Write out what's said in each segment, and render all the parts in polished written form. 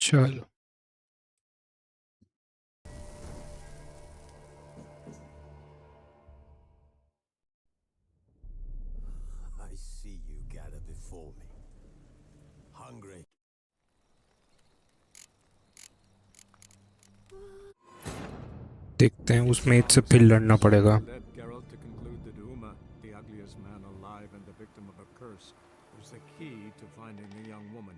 चलो I see you gather before me. Hungry. देखते हैं उस मैच से फिर लड़ना पड़ेगा। Led Geralt to conclude that Uma, the ugliest man alive and the victim of a curse, was the key to finding the young woman.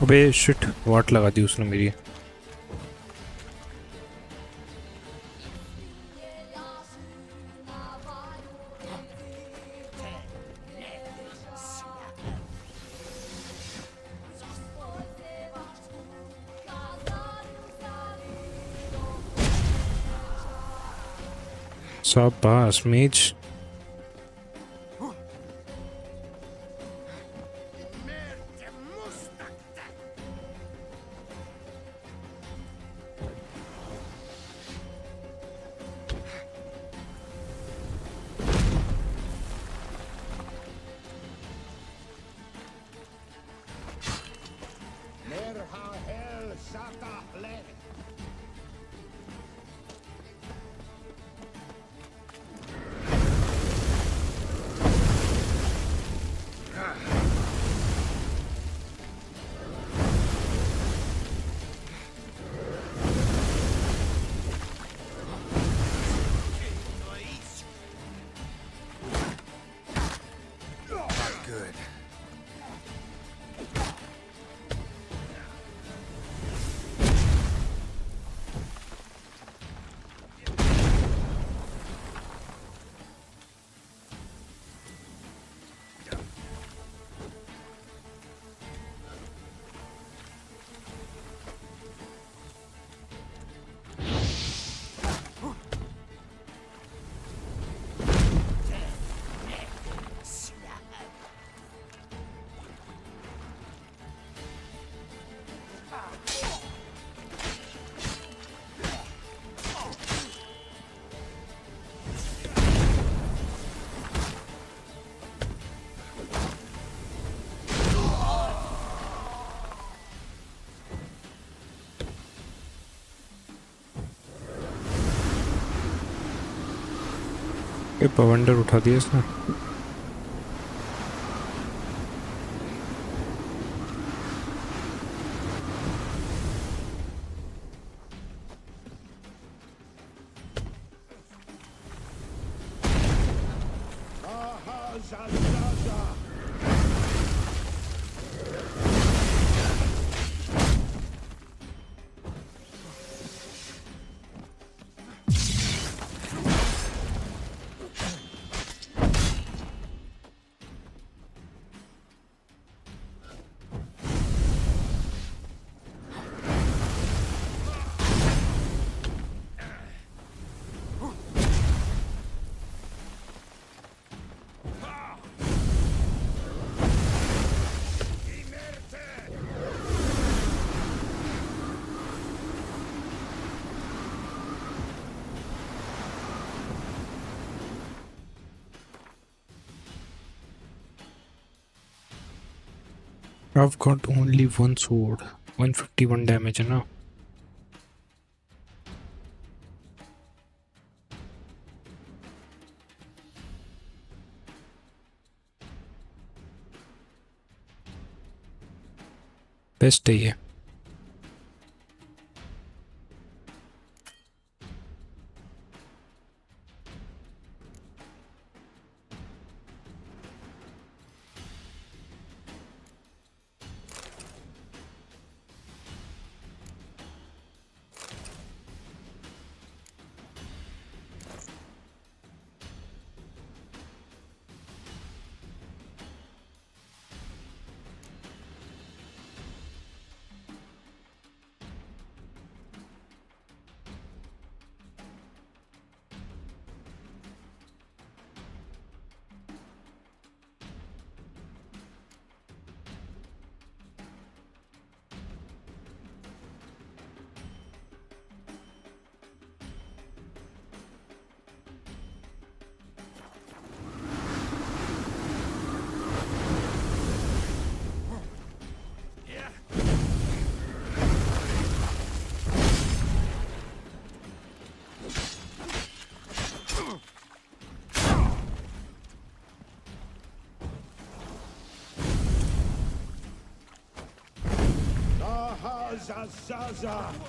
अबे shit, वाट लगा दी उसने मेरी। शाबाश मेज। ये पवंडर उठा दिया इसने। I've got only one sword, 151 damage है ना। बेस्ट है ये। Zaza! Zaza!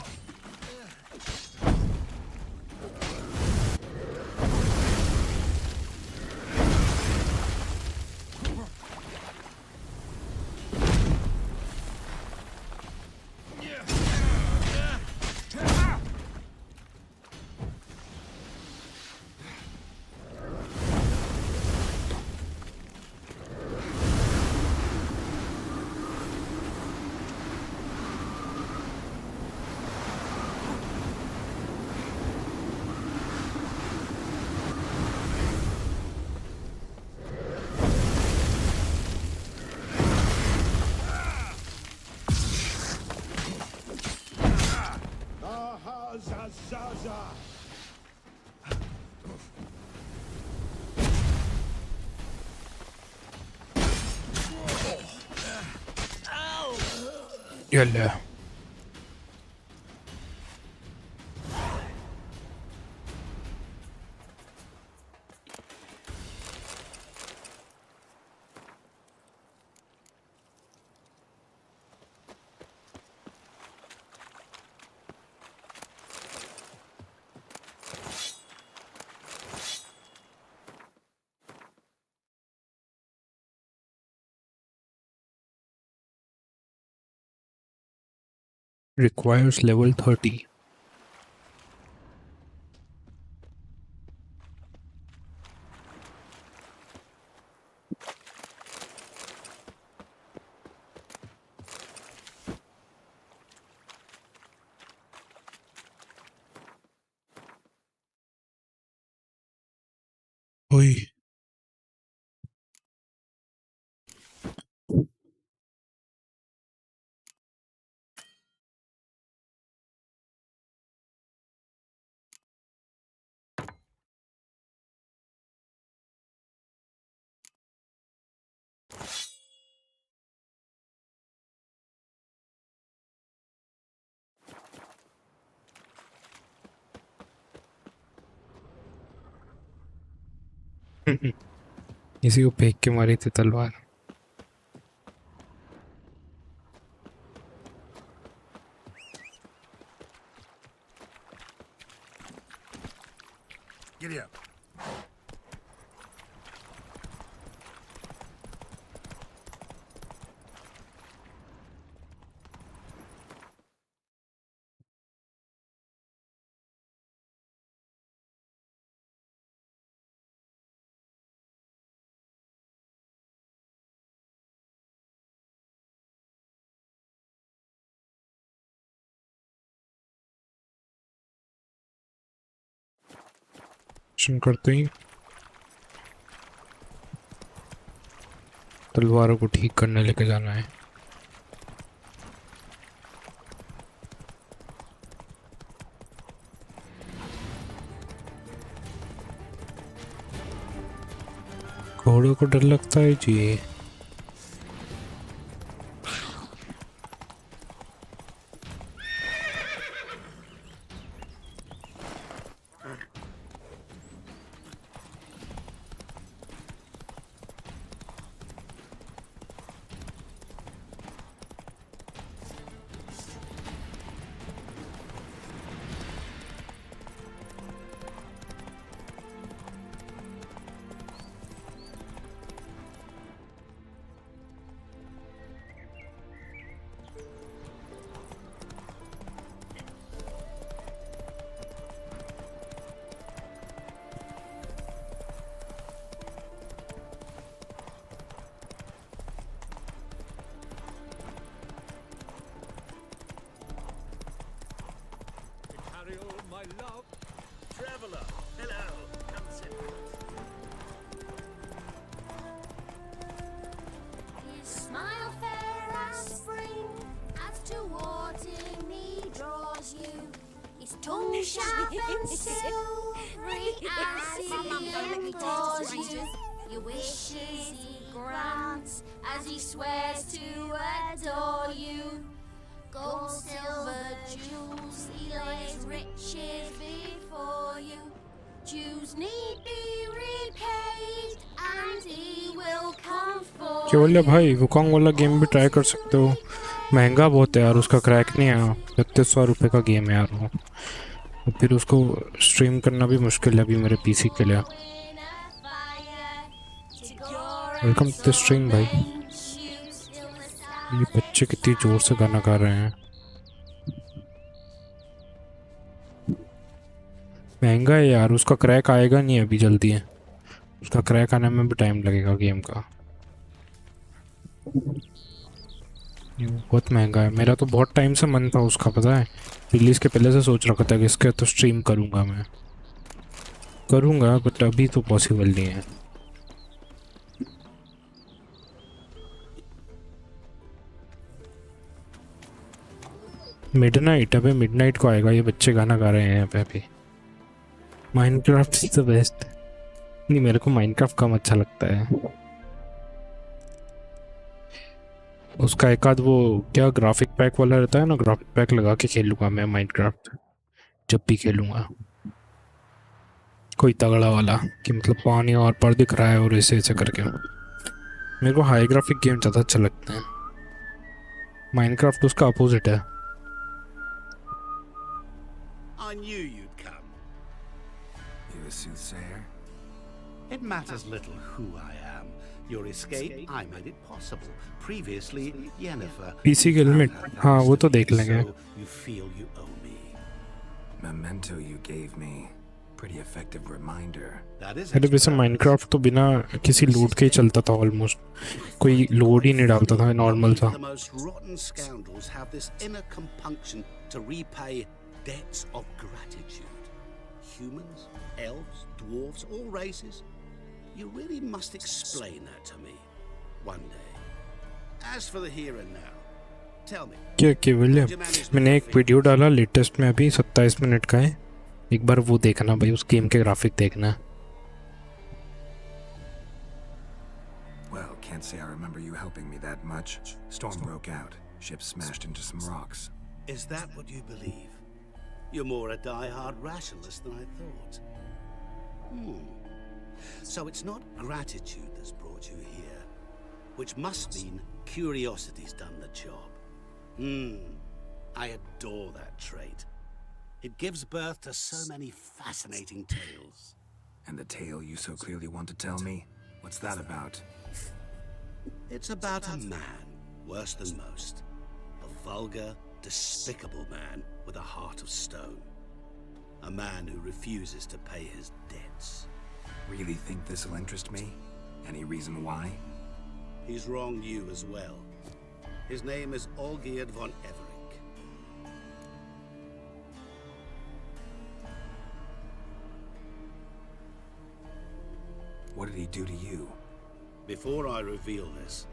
يلا requires level 30. Oi. इसी को फेंक के मारी थी तलवार। Giddy up. शुरू करते ही तलवारों को ठीक करने लेके जाना है। घोड़ों को डर लगता है जी। Tall, sharp and silvery as he implores you. Your wishes he grants as he swears to adore you. Gold, silver, jewels, he lays riches before you. Dues need be repaid and he will come for केवल भाई Wukong वाला game भी try कर सकते हो, महंगा बहुत है यार, उसका क्रैक नहीं है, 3100 रुपये का गेम है यार वो, और फिर उसको स्ट्रीम करना भी मुश्किल है अभी मेरे पीसी के लिए। वेलकम टू द स्ट्रीम भाई। ये बच्चे कितनी जोर से गाना गा रहे हैं। महंगा है यार, उसका क्रैक आएगा नहीं अभी जल्दी है, उसका क्रैक आने में भी टाइम लगेगा गेम का। ये बहुत महंगा है। मेरा तो बहुत टाइम से मन था उसका, पता है, रिलीज़ के पहले से सोच रखा था कि इसके तो स्ट्रीम करूँगा, मैं करूँगा, बट अभी तो पॉसिबल नहीं है। मिडनाइट, अबे मिडनाइट को आएगा, ये बच्चे गाना गा रहे हैं यहाँ पे अभी। Minecraft is the best. नहीं, मेरे को माइनक्राफ्ट कम अच्छा लगता है। उसका एक आध वो क्या ग्राफिक पैक वाला रहता है ना, ग्राफिक पैक लगा के खेलूंगा मैं माइनक्राफ्ट जब भी खेलूंगा, कोई तगड़ा वाला कि मतलब पानी और पर दिख रहा है और ऐसे ऐसे करके। मेरे को हाई ग्राफिक गेम ज़्यादा अच्छा लगता है, माइनक्राफ्ट उसका अपोजिट है। I knew you'd come. You a soothsayer? It matters little who I am. Your escape, I made it possible. Previously, Yennefer. PC के लिमिट, हाँ वो तो देख लेंगे। So you feel you owe me. Memento you gave me. Pretty effective reminder. That is. अरे वैसे Minecraft तो बिना किसी लोड के ही चलता था ऑलमोस्ट, कोई लोड ही नहीं डालता था, नॉर्मल था। The most rotten scoundrels have this inner compunction to repay debts of gratitude. Humans, elves, dwarves, all races. You really must explain that to me one day. As for the here and now, tell me. क्या केवल मैंने एक video डाला latest में, अभी 27 minute का है, एक बार वो देखना भाई, उस गेम के ग्राफिक देखना। Well, can't say I remember you helping me that much. Storm broke out. Ship smashed into some rocks. Is that what you believe? You're more a die-hard rationalist than I thought. So it's not gratitude that's brought you here, which must mean curiosity's done the job. I adore that trait. It gives birth to so many fascinating tales. And the tale you so clearly want to tell me? What's that about? It's about a man, worse than most. A vulgar, despicable man with a heart of stone. A man who refuses to pay his debts. Really think this'll interest me? Any reason why? He's wronged you as well. His name is Olgierd von Everink. What did he do to you? Before I reveal this,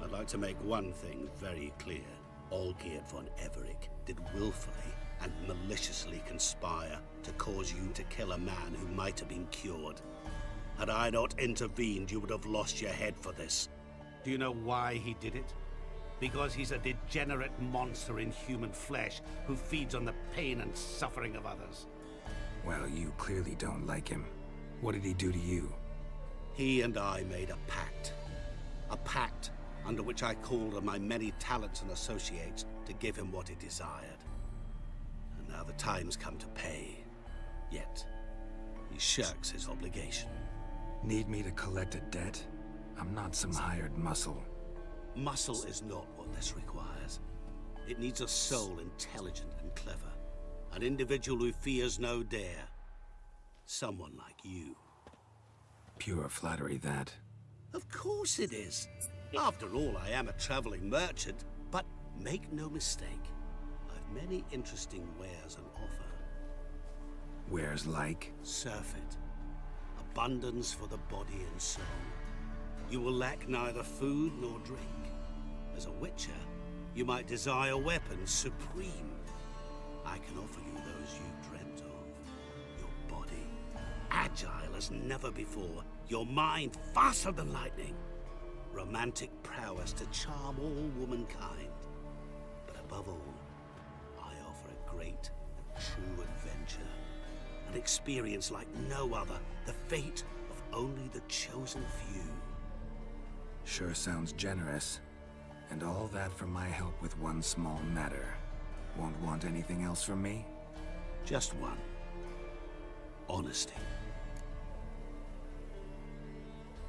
I'd like to make one thing very clear. Olgierd von Everink did willfully and maliciously conspire to cause you to kill a man who might have been cured. Had I not intervened, you would have lost your head for this. Do you know why he did it? Because he's a degenerate monster in human flesh who feeds on the pain and suffering of others. Well, you clearly don't like him. What did he do to you? He and I made a pact. A pact under which I called on my many talents and associates to give him what he desired. And now the time's come to pay. Yet, he shirks his obligation. Need me to collect a debt? I'm not some hired muscle. Muscle is not what this requires. It needs a soul intelligent and clever. An individual who fears no dare. Someone like you. Pure flattery, that. Of course it is. After all, I am a traveling merchant. But make no mistake, I've many interesting wares on offer. Wares like? Surfeit. Abundance for the body and soul. You will lack neither food nor drink. As a witcher, you might desire weapons supreme. I can offer you those you dreamt of. Your body, agile as never before. Your mind, faster than lightning. Romantic prowess to charm all womankind. But above all, I offer a great and true adventure. An experience like no other. The fate of only the chosen few. Sure sounds generous. And all that for my help with one small matter. Won't want anything else from me? Just one. Honesty.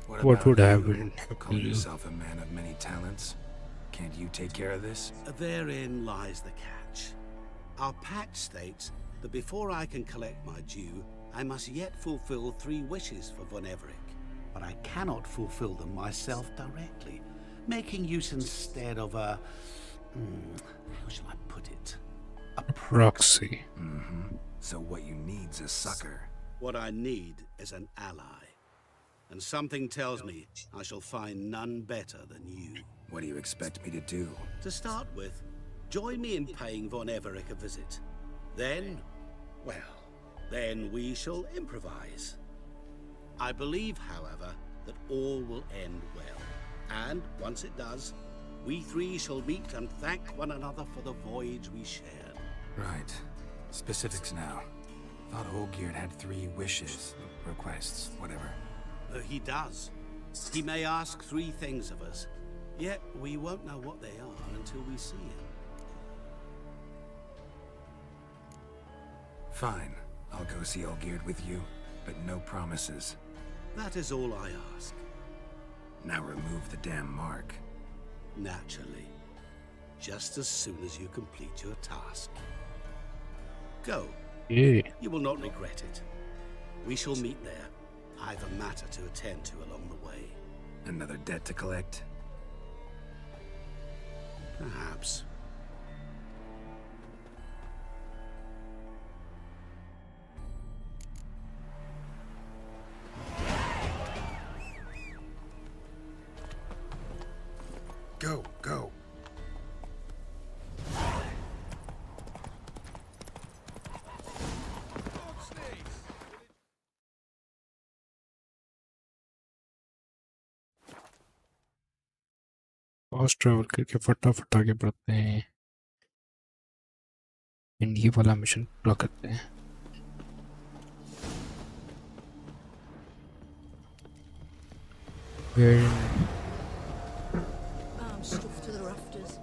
What about would you? happen? Call yourself a man of many talents. Can't you take care of this? Therein lies the catch. Our pact states that before I can collect my due, I must yet fulfill 3 wishes for Von Everett. But I cannot fulfill them myself directly, making use instead of a... how shall I put it? A Proxy. Mm-hmm. So what you need's a sucker. What I need is an ally. And something tells me I shall find none better than you. What do you expect me to do? To start with, join me in paying Von Everett a visit. Then, well, then we shall improvise. I believe, however, that all will end well. And once it does, we 3 shall meet and thank one another for the voyage we shared. Right. Specifics now. Thought Olgierd had 3 wishes, requests, whatever. He does. He may ask 3 things of us, yet we won't know what they are until we see him. Fine. I'll go see Olgierd with you, but no promises. That is all I ask. Now remove the damn mark. Naturally. Just as soon as you complete your task. Go. Yeah. You will not regret it. We shall meet there. I have a matter to attend to along the way. Another debt to collect? Perhaps. Go, go. Fast travel करके फटाफट आगे बढ़ते हैं and ये वाला mission पूरा करते हैं. I'm stuffed to the rafters.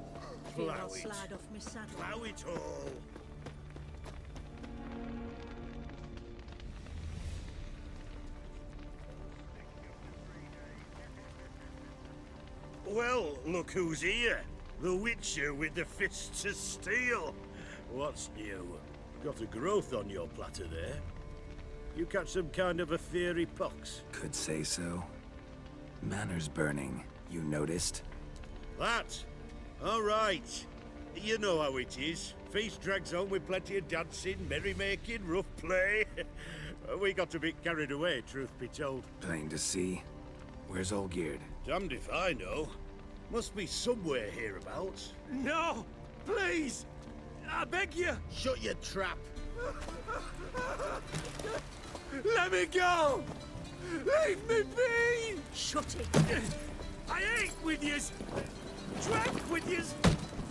Fear I'll Plough it. slide off my saddle. Plough it all. Well, look who's here. The Witcher with the fists of steel. What's new? Got a growth on your platter there. You catch some kind of a fiery pox? Could say so. Manners burning, you noticed? That? All right. You know how it is. Feast drags on with plenty of dancing, merrymaking, rough play. We got a bit carried away, truth be told. Plain to see. Where's Olgierd? Damned if I know. Must be somewhere hereabouts. No! Please! I beg you! Shut your trap! Let me go! Leave me be! Shut it! I ate with yous! Drank with yous!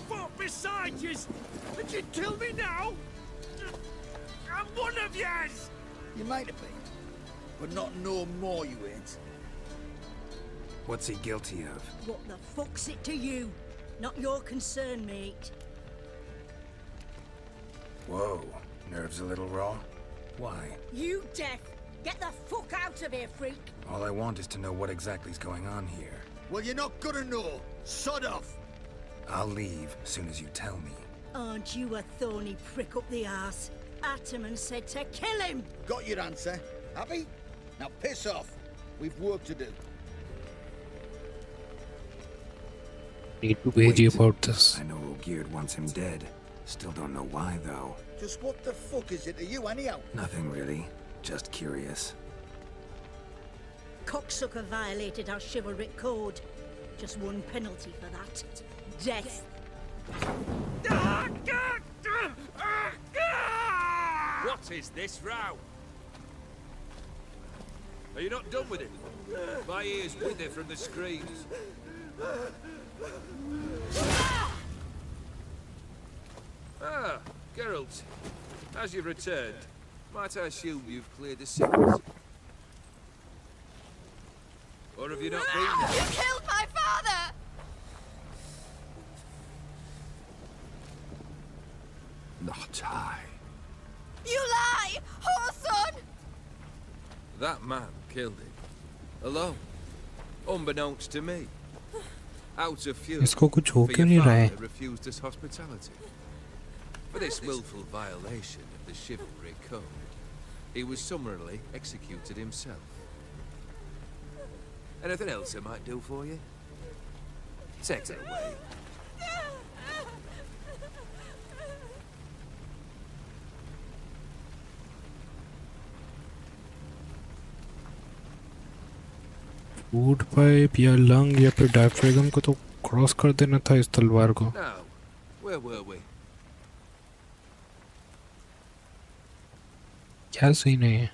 Fought beside yous! And you'd kill me now? I'm one of yous! You might have been, but not no more you ain't. What's he guilty of? What the fuck's it to you? Not your concern, mate. Whoa, nerves a little raw? Why? You deaf! Get the fuck out of here, freak! All I want is to know what exactly is going on here. Well, you're not gonna know. Sod off. I'll leave as soon as you tell me. Aren't you a thorny prick up the arse? Ataman said to kill him! Got your answer. Happy? Now piss off. We've work to do. Need to wage Wait. about this. I know Olgierd wants him dead. Still don't know why, though. Just what the fuck is it to you, anyhow? Nothing really. Just curious. Cocksucker violated our chivalric code. Just one penalty for that. Death. Ah, God! Ah, God! What is this row? Are you not done with it? My ears wither from the screams. Ah, Geralt. As you've returned, might I assume you've cleared the secrets? Or have you not been there? You killed my father! Not I. You lie! Whoreson! That man killed him. Alone. Unbeknownst to me. Out of fury. इसको कुछ हो for क्यों your नहीं रहा है? father refused us hospitality. For this willful violation of the chivalry code, he was summarily executed himself. Anything else I might do for you? Take it away. Food pipe या lung या फिर diaphragm को तो cross कर देना था इस तलवार को. Now, where were we? क्या सही नहीं है?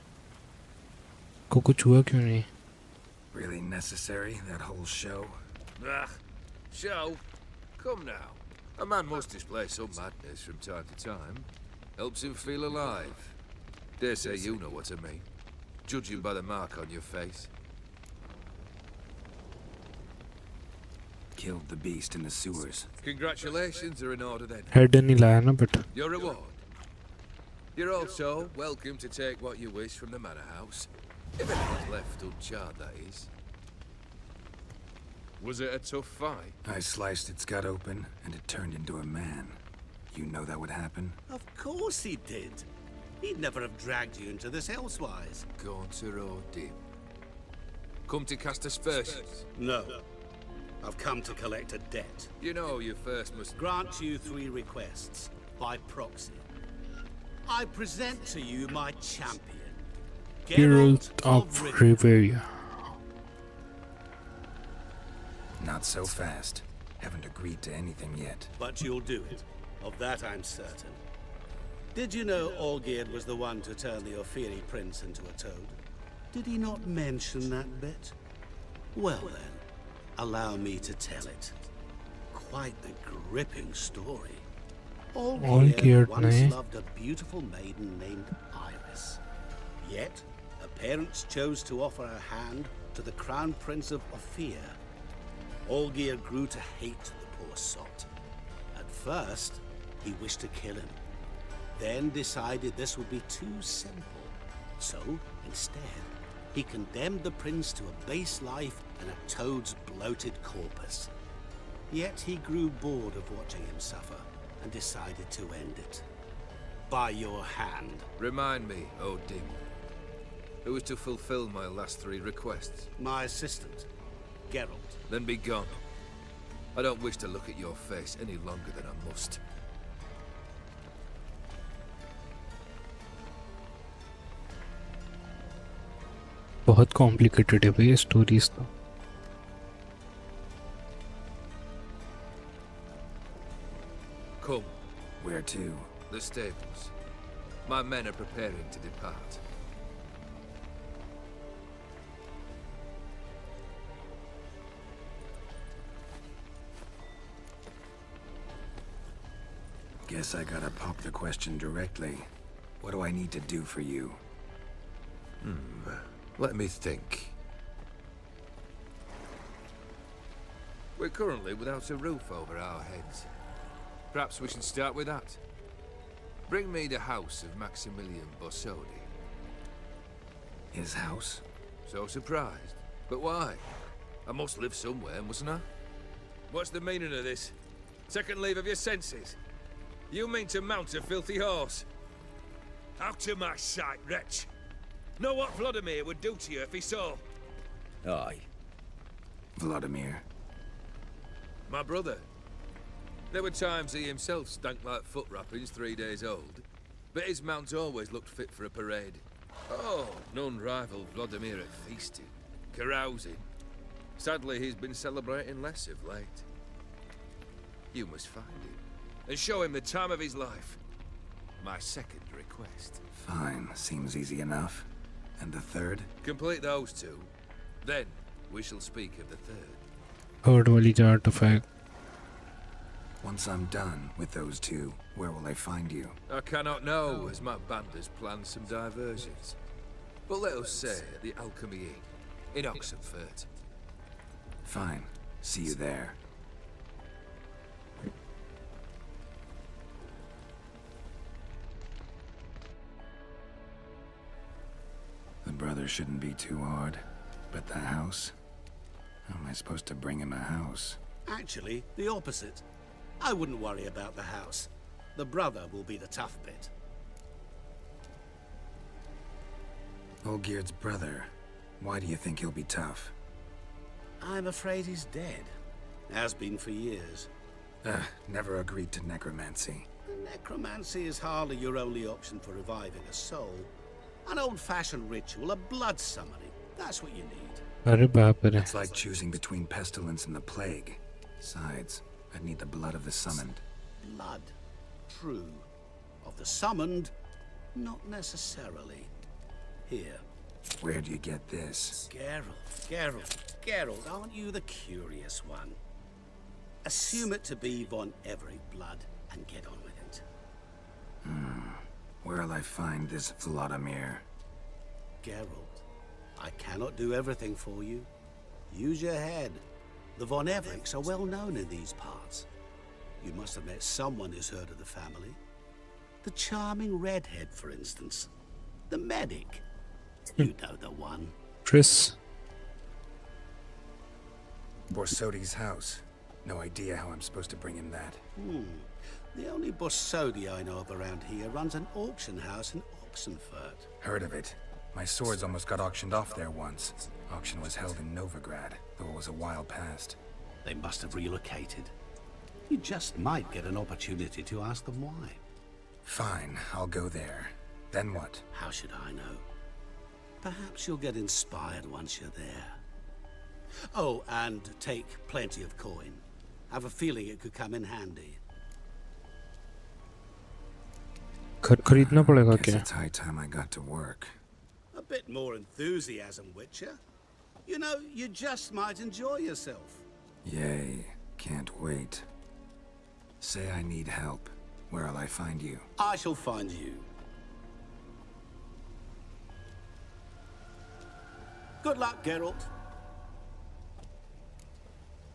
को कुछ हुआ क्यों नहीं? Really necessary, that whole show? Ah, show? Come now. A man must display some madness from time to time. Helps him feel alive. Dare say you know what I mean. Judging by the mark on your face. Killed the beast in the sewers. Congratulations are in order then. Head नहीं लाया ना बेटा. Your reward. You're also welcome to take what you wish from the manor house. If anything's left uncharred, that is. Was it a tough fight? I sliced its gut open, and it turned into a man. You know that would happen? Of course he did. He'd never have dragged you into this elsewise. Gaunter or dim. Come to cast aspersions. No. I've come to collect a debt. You know you first must Grant you 3 requests by proxy. I present to you my champion, Geralt of Rivia. Not so fast. Haven't agreed to anything yet. But you'll do it. Of that I'm certain. Did you know Olgierd was the one to turn the Ophiri prince into a toad? Did he not mention that bit? Well then, allow me to tell it. Quite a gripping story. Olgierd once loved a beautiful maiden named Iris. Yet, her parents chose to offer her hand to the crown prince of Ophir. Olgierd grew to hate the poor sot. At first, he wished to kill him. Then decided this would be too simple. So, instead, he condemned the prince to a base life in a toad's bloated corpus. Yet he grew bored of watching him suffer and decided to end it. By your hand. Remind me, oh Dim. Who was to fulfill my last 3 requests? My assistant, Geralt. Then be gone. I don't wish to look at your face any longer than I must. बहुत complicated है भाई ये stories तो. Come. Where to? The stables. My men are preparing to depart. Guess I gotta pop the question directly. What do I need to do for you? Let me think. We're currently without a roof over our heads. Perhaps we should start with that. Bring me the house of Maximilian Bossodi. His house? So surprised. But why? I must live somewhere, mustn't I? What's the meaning of this? Second leave of your senses? You mean to mount a filthy horse? Out of my sight, wretch! Know what Vladimir would do to you if he saw? Aye. Vladimir. My brother. There were times he himself stank like foot wrappings 3 days old, but his mount always looked fit for a parade. Oh, none rival Vladimir at feasting, carousing. Sadly, he's been celebrating less of late. You must find him, and show him the time of his life. my second request. Fine, seems easy enough. And the third? Complete those two, then we shall speak of the third. Third wali artifact. Once I'm done with those two, where will I find you? I cannot know, as my band has planned some diversions. But let us say at the Alchemy Inn, in Oxenfurt. Fine. See you there. The brother shouldn't be too hard. But the house? How am I supposed to bring him a house? Actually, the opposite. I wouldn't worry about the house. The brother will be the tough bit. Olgierd's brother. Why do you think he'll be tough? I'm afraid he's dead. Has been for years. Never agreed to necromancy. Necromancy is hardly your only option for reviving a soul. An old-fashioned ritual, a blood summoning. That's what you need. अरे बाप रे. It's like choosing between pestilence and the plague. Besides, I'd need the blood of the summoned. Blood. True. Of the summoned, not necessarily. Here. Where do you get this? Geralt, aren't you the curious one? Assume it to be von Everett blood and get on with it. Where'll I find this Vladimir? Geralt, I cannot do everything for you. Use your head. The von Evericks are well known in these parts. You must have met someone who's heard of the family. The charming redhead, for instance. The medic. You know the one. Tris. Borsodi's house. No idea how I'm supposed to bring him that. The only Borsodi I know of around here runs an auction house in Oxenfurt. Heard of it. My swords almost got auctioned off there once. Auction was held in Novigrad, though it was a while past. They must have relocated. You just might get an opportunity to ask them why. Fine, I'll go there. Then what? How should I know? Perhaps you'll get inspired once you're there. Oh, and take plenty of coin. Have a feeling it could come in handy. घर खरीदना पड़ेगा Guess क्या? it's high time I got to work. A bit more enthusiasm, Witcher. You know, you just might enjoy yourself. Yay, can't wait. Say I need help. Where'll I find you? I shall find you. Good luck, Geralt.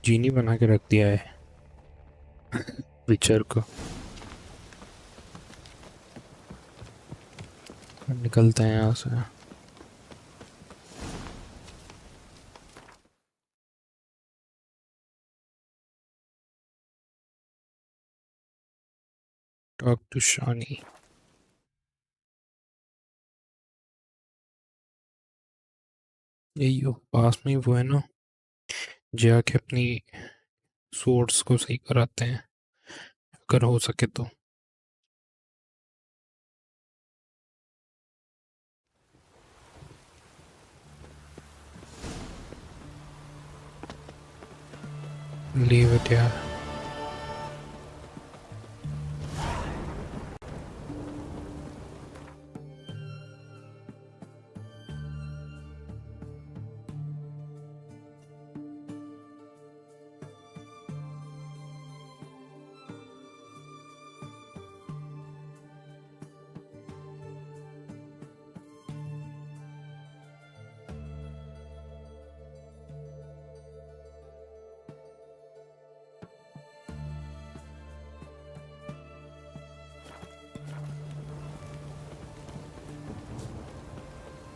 जीनी बना के रख दिया है विचर को. निकलते हैं यहाँ से. Talk to Shani. यही हो पास में ही वो है ना, जाके अपनी सोर्स को सही कराते हैं अगर हो सके तो. लीव इट यार.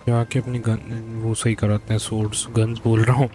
जाके अपनी गन वो सही कराते हैं. सोर्ड्स गन्स बोल रहा हूँ.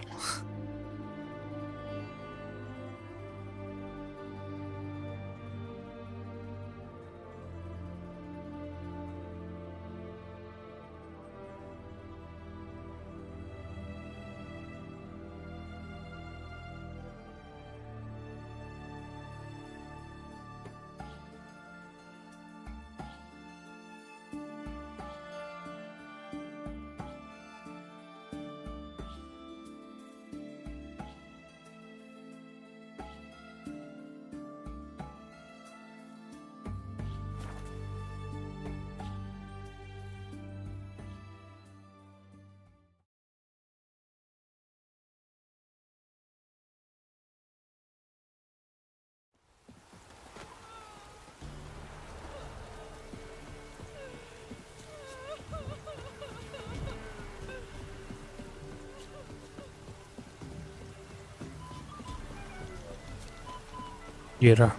ये रहा।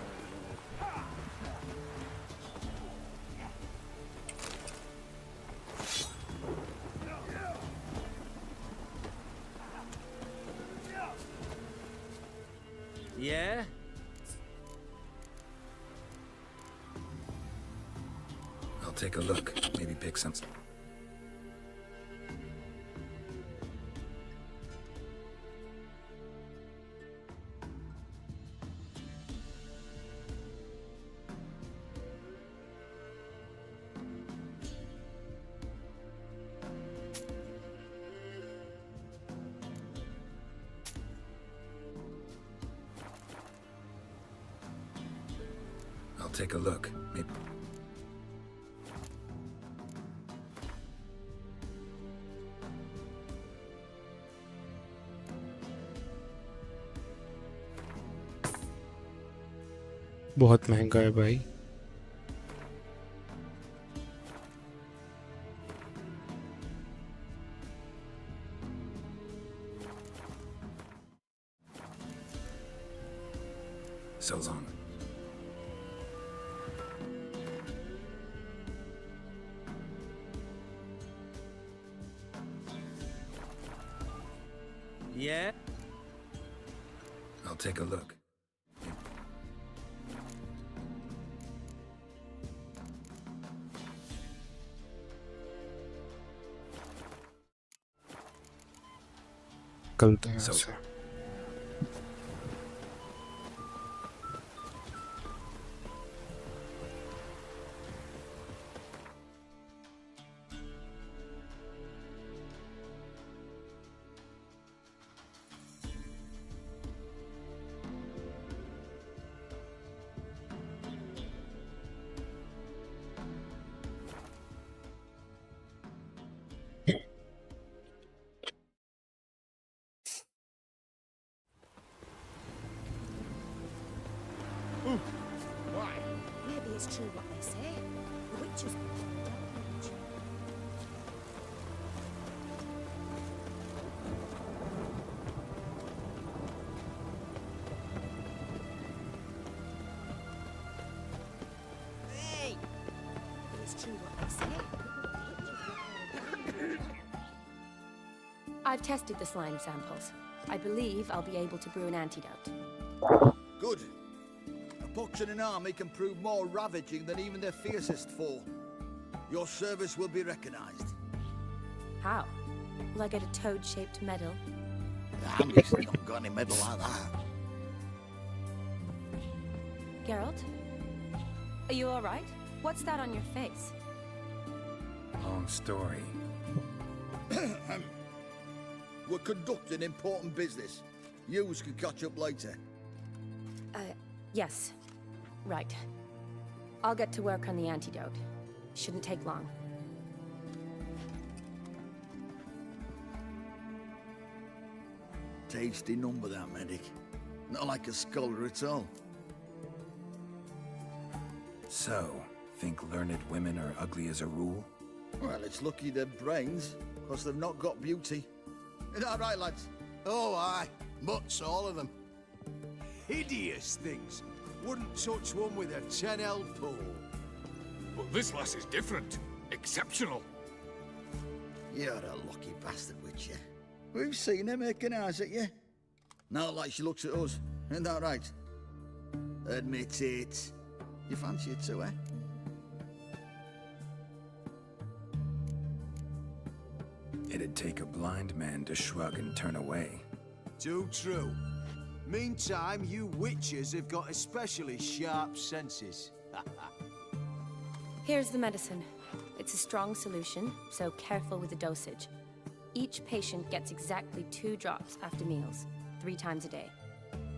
Yeah? I'll take a look. Maybe pick some. I'll take a look. Maybe. बहुत महंगा है भाई। So long. Yeah? I'll take a look. निकलते हैं So- ऐसे। Maybe it's true what they say. The witches don't preach. Hey! Maybe it's true what they say. I've tested the slime samples. I believe I'll be able to brew an antidote. Good. A pox in an army can prove more ravaging than even their fiercest foe. Your service will be recognized. How? Will I get a toad-shaped medal? The army's not got any medal like that. Geralt? Are you alright? What's that on your face? Long story. We're conducting important business. Yous can catch up later. Yes. Right. I'll get to work on the antidote. Shouldn't take long. Tasty number, that medic. Not like a scholar at all. So, think learned women are ugly as a rule? Well, it's lucky they're brains, because they've not got beauty. Is that right, lads? Oh, aye. Mutts, all of them. Hideous things. Wouldn't touch one with a 10L pole. But this lass is different. Exceptional. You're a lucky bastard, Witcher. We've seen her making eyes at you. Not like she looks at us. Isn't that right? Admit it. You fancy it too, eh? It'd take a blind man to shrug and turn away. Too true. Meantime, you witches have got especially sharp senses. Here's the medicine. It's a strong solution, so careful with the dosage. Each patient gets exactly 2 drops after meals, 3 times a day.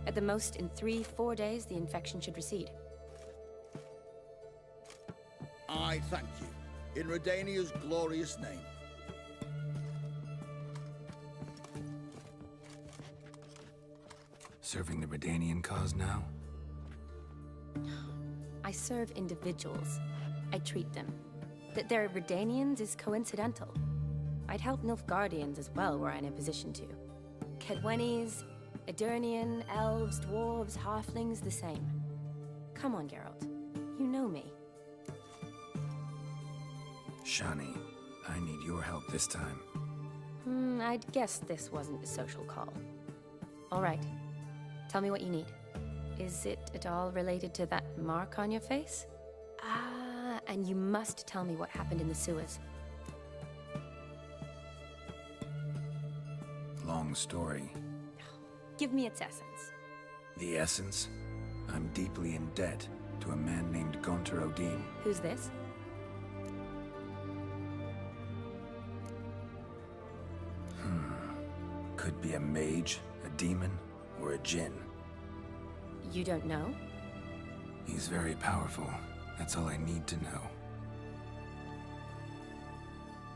At the most, in 3-4 days, the infection should recede. I thank you. In Redania's glorious name. Serving the Redanian cause now? I serve individuals. I treat them. That they're Redanians is coincidental. I'd help Nilfgaardians as well were I in a position to. Kedwenis, Edirnian, elves, dwarves, halflings, the same. Come on, Geralt. You know me. Shani, I need your help this time. I'd guess this wasn't a social call. All right. Tell me what you need. Is it at all related to that mark on your face? Ah, and you must tell me what happened in the sewers. Long story. Give me its essence. The essence? I'm deeply in debt to a man named Gonter Odin. Who's this? Could be a mage, a demon, or a djinn. You don't know? He's very powerful. That's all I need to know.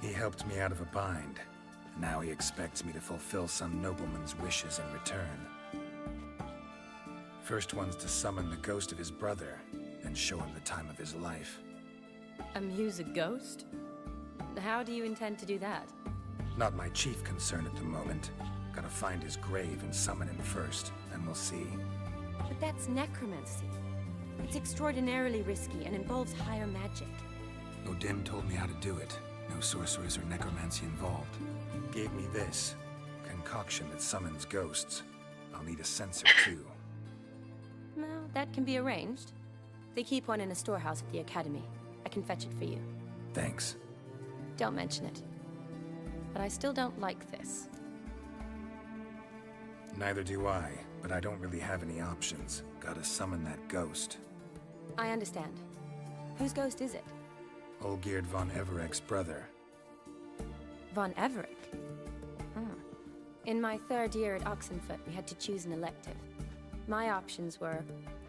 He helped me out of a bind. Now he expects me to fulfill some nobleman's wishes in return. First one's to summon the ghost of his brother, then show him the time of his life. Amuse a ghost? How do you intend to do that? Not my chief concern at the moment. Gotta find his grave and summon him first, then we'll see. But that's necromancy. It's extraordinarily risky and involves higher magic. Odin told me how to do it. No sorcerers or necromancy involved. Gave me this concoction that summons ghosts. I'll need a censer too. Well, that can be arranged. They keep one in a storehouse at the academy. I can fetch it for you. Thanks. Don't mention it. But I still don't like this. Neither do I, but I don't really have any options. Gotta summon that ghost. I understand. Whose ghost is it? Olgierd von Everek's brother. Von Everek? In my third year at Oxenfoot, we had to choose an elective. My options were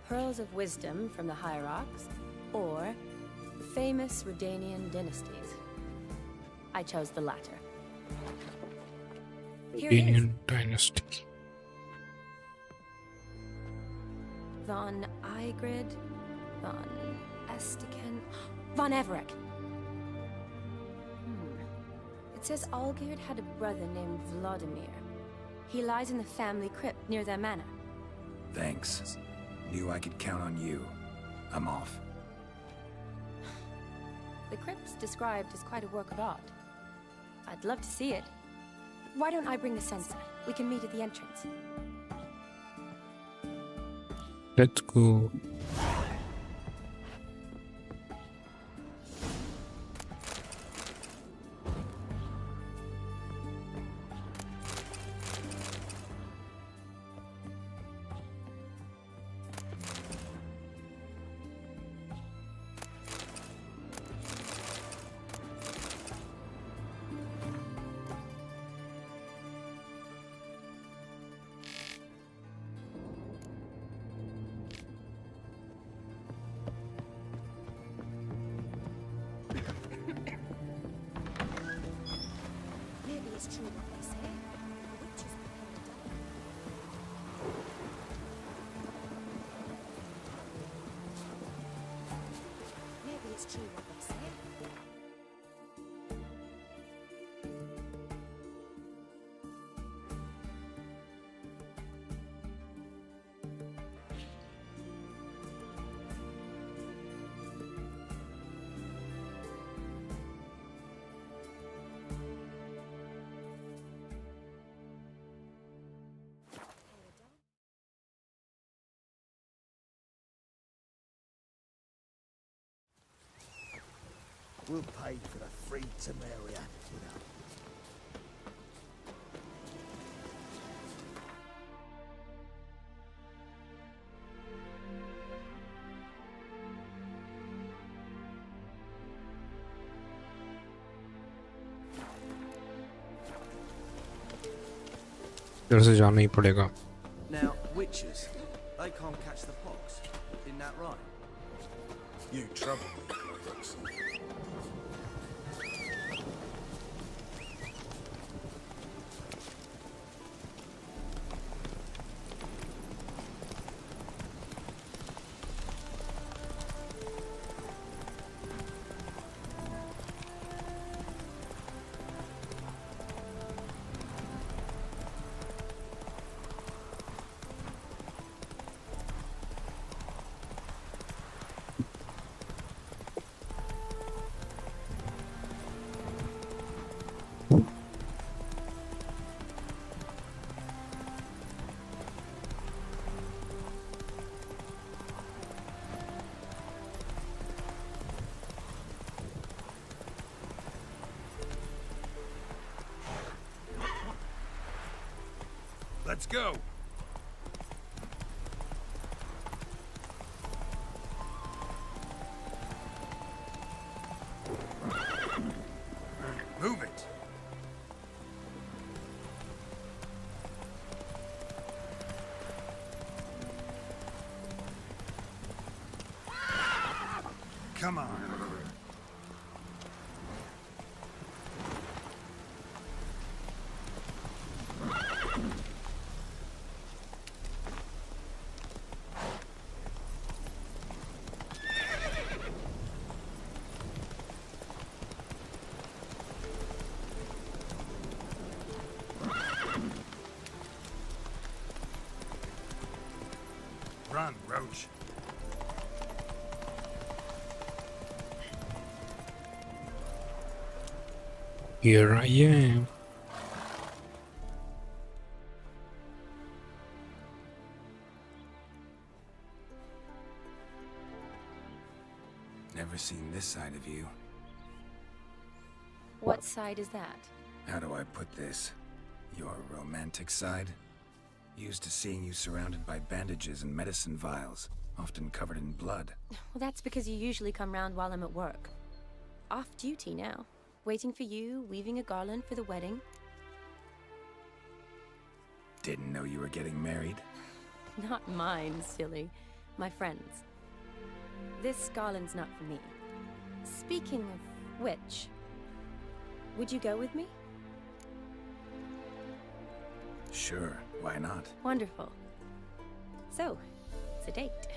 Pearls of Wisdom from the Hierarchs, or the famous Redanian dynasties. I chose the latter. Here it is. Redanian dynasty. Von Igrid, Von Estiken, Von Everek. It says Olgierd had a brother named Vladimir. He lies in the family crypt near their manor. Thanks. Knew I could count on you. I'm off. The crypt's described as quite a work of art. I'd love to see it. Why don't I bring the censer? We can meet at the entrance. Let's go. Maybe it's true what they say. The witches prepare to die. Maybe it's true what they say. We'll pay for the free Temeria, you know. इधर से जाना ही पड़ेगा. Now, witches, they can't catch the pox. Isn't that right? You trouble me, Clovis. Let's go. Move it. Come on. Run, Roach. Here I am. Never seen this side of you. What side is that? How do I put this? Your romantic side? Used to seeing you surrounded by bandages and medicine vials, often covered in blood. Well, that's because you usually come round while I'm at work. Off duty now. Waiting for you, weaving a garland for the wedding. Didn't know you were getting married. Not mine, silly. My friend's. This garland's not for me. Speaking of which, would you go with me? Sure, why not? Wonderful. So, it's a date.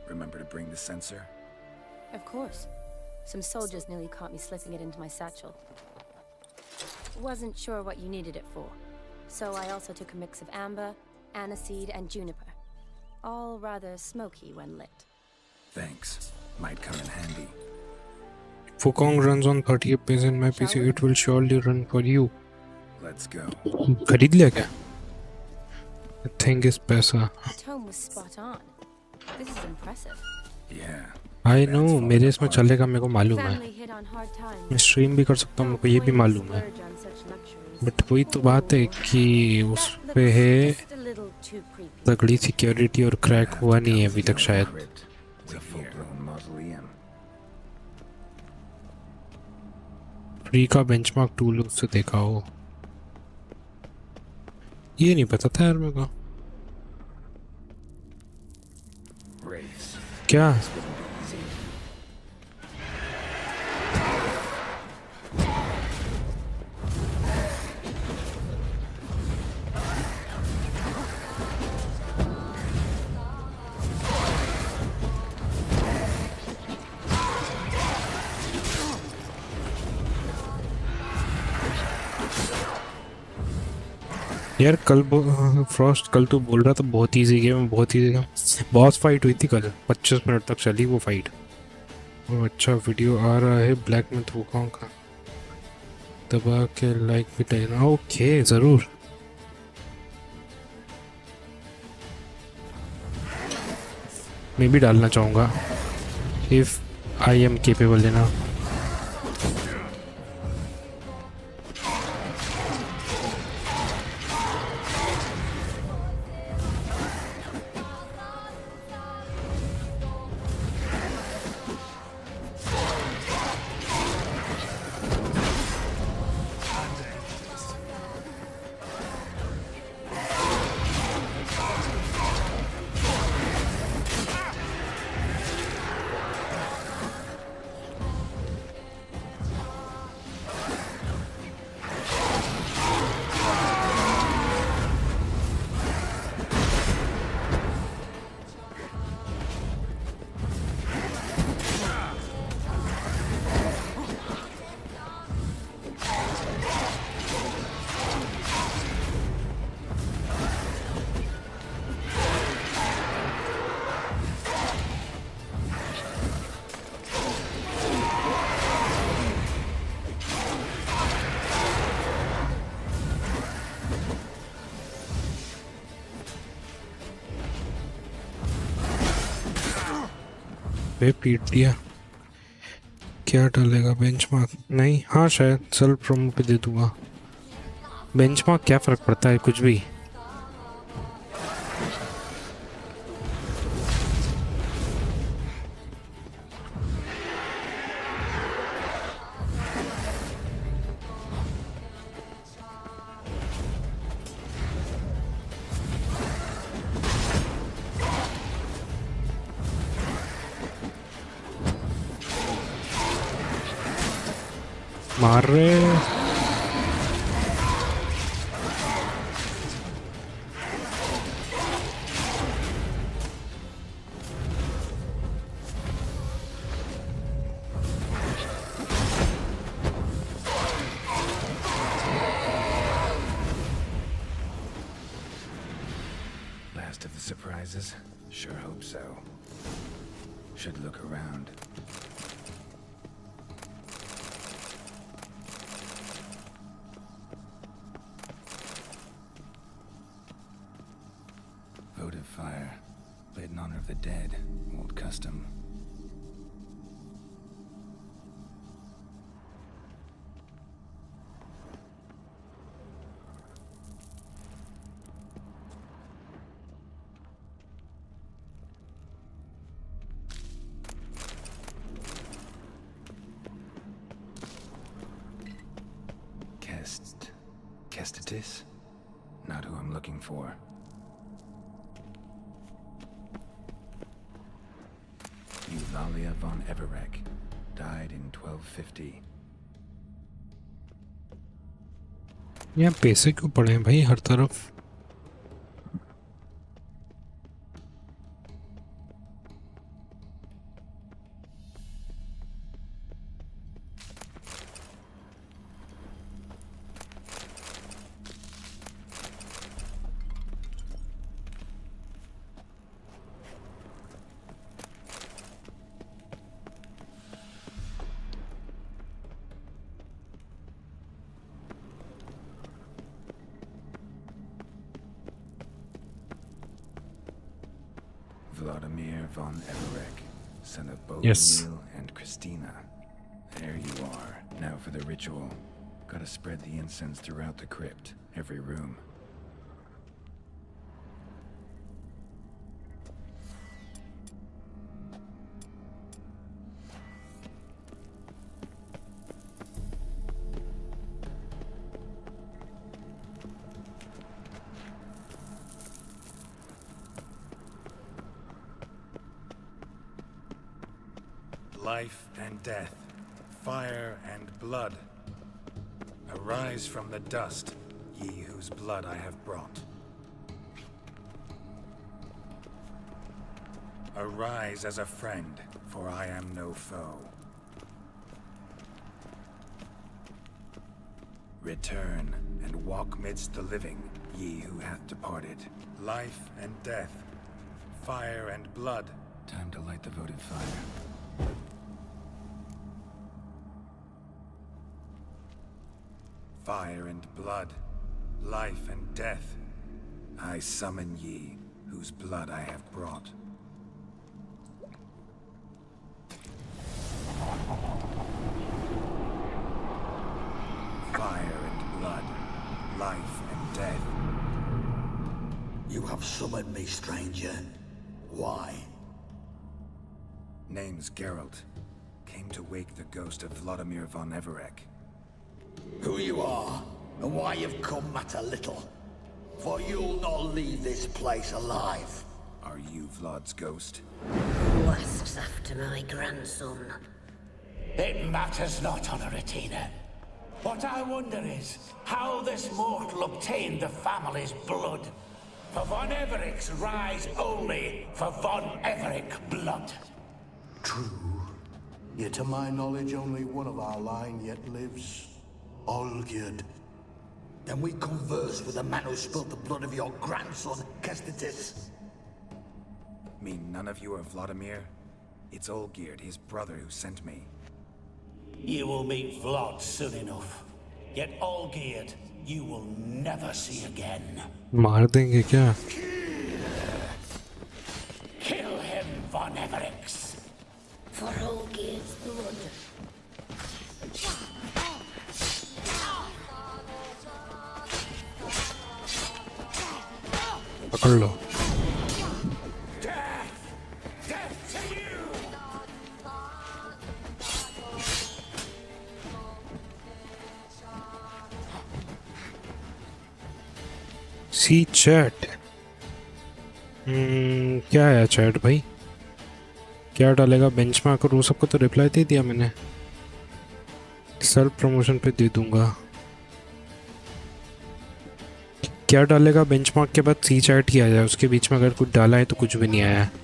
Remember to bring the sensor? Of course. Some soldiers nearly caught me slipping it into my satchel. Wasn't sure what you needed it for, so I also took a mix of amber, aniseed, and juniper. All rather smoky when lit. Thanks. Might come in handy. Vulcan runs on 30 FPS in my PC. It will surely run for you. Let's go. खरीद लिया क्या? The thing is पैसा. The tone was spot on. This is impressive. Yeah. I know, मेरे इसमें चलेगा, मेरे को मालूम है. Family hit on hard times. मैं स्ट्रीम भी कर सकता हूँ, मेरे को ये भी मालूम है. Splurge on such luxuries. But वही तो बात है कि उस पे है Just a little too creepy. तगड़ी सिक्योरिटी और क्रैक हुआ नहीं है अभी तक शायद. It's a full-blown mausoleum. Free का बेंचमार्क टूल उससे देखा हो. ये नहीं पता था यार मेरे को. क्या? यार कल फ्रॉस्ट कल तो बोल रहा था बहुत इजी गेम, बहुत इजी गेम. बॉस फाइट हुई थी कल, 25 मिनट तक चली वो फाइट. अच्छा वीडियो आ रहा है ब्लैक में थूकाओं का. दबा के लाइक भी टाइम. ओके ज़रूर. मैं भी डालना चाहूँगा इफ़ आई एम केपेबल लेना. पे पीट दिया. क्या डालेगा बेंचमार्क? नहीं, हाँ शायद सेल्फ प्रोमो पे दे दूंगा. बेंचमार्क क्या फ़र्क पड़ता है, कुछ भी. मार रहे। Last of the surprises? Sure hope so. Should look around. Votive fire. Lit in honor of the dead. Old custom. Kestitis? Not who I'm looking for. Eulalia von Everek. Died in 1250. यहाँ पैसे क्यों पड़े हैं भाई हर तरफ? Vladimir von Everek, son of Bohemil Yes. and Christina. There you are. Now for the ritual. Gotta spread the incense throughout the crypt, every room. Life and death, fire and blood. Arise from the dust, ye whose blood I have brought. Arise as a friend, for I am no foe. Return and walk midst the living, ye who hath departed. Life and death, fire and blood. Time to light the votive fire. Fire and blood, life and death, I summon ye, whose blood I have brought. Fire and blood, life and death. You have summoned me, stranger. Why? Name's Geralt. Came to wake the ghost of Vladimir von Everek. Who you are, and why you've come matter little. For you'll not leave this place alive. Are you Vlad's ghost? Who asks after my grandson? It matters not, Honoratina. What I wonder is how this mortal obtained the family's blood. For von Everek's rise only for von Everek blood. True. Yet to my knowledge, only one of our line yet lives. Olgierd. Then we converse with the man who spilled the blood of your grandson, Kestitis. Mean none of you are Vladimir? It's Olgierd, his brother, who sent me. You will meet Vlad soon enough. Yet Olgierd, you will never see again. मार देंगे क्या? Kill him, von Evereks. For Olgierd's blood. पकड़ लो। सी chat. क्या है chat भाई? क्या डालेगा benchmark और वो सबको तो रिप्लाई दे दिया मैंने। सेल्फ प्रमोशन पे दे दूंगा। क्या डालेगा बेंचमार्क के बाद सी चैट ही आ जाए, उसके बीच में अगर कुछ डाला है तो कुछ भी नहीं आया है।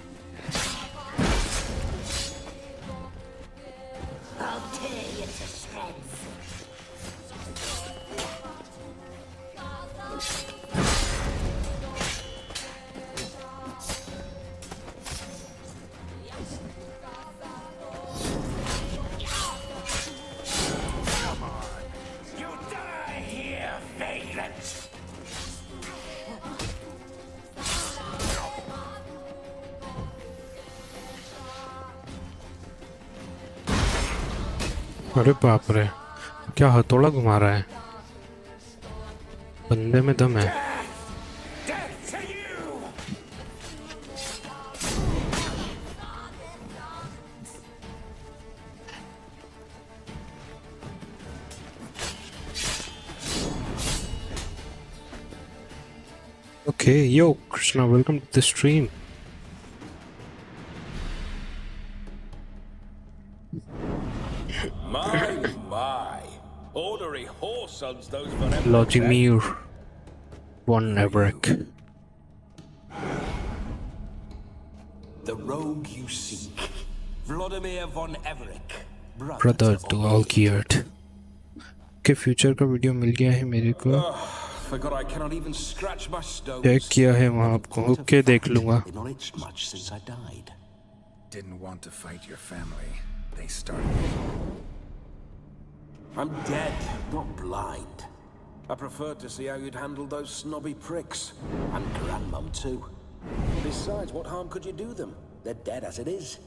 अरे बाप रे, क्या हथौड़ा घुमा रहा है, बंदे में दम है। Okay yo Krishna, welcome to the stream. Vladimir von Everett. The rogue you seek, Vladimir von Everett, brother to all geared. के फ्यूचर का वीडियो मिल गया है मेरे को, forgot I cannot even scratch my stones. Check किया है वहाँ आपको, ओके देख लूँगा। Not itched much since I died. Didn't want to fight your family. They started. I'm dead, not blind. I preferred to see how you'd handle those snobby pricks. And grandmum too. Besides, what harm could you do them? They're dead as it is.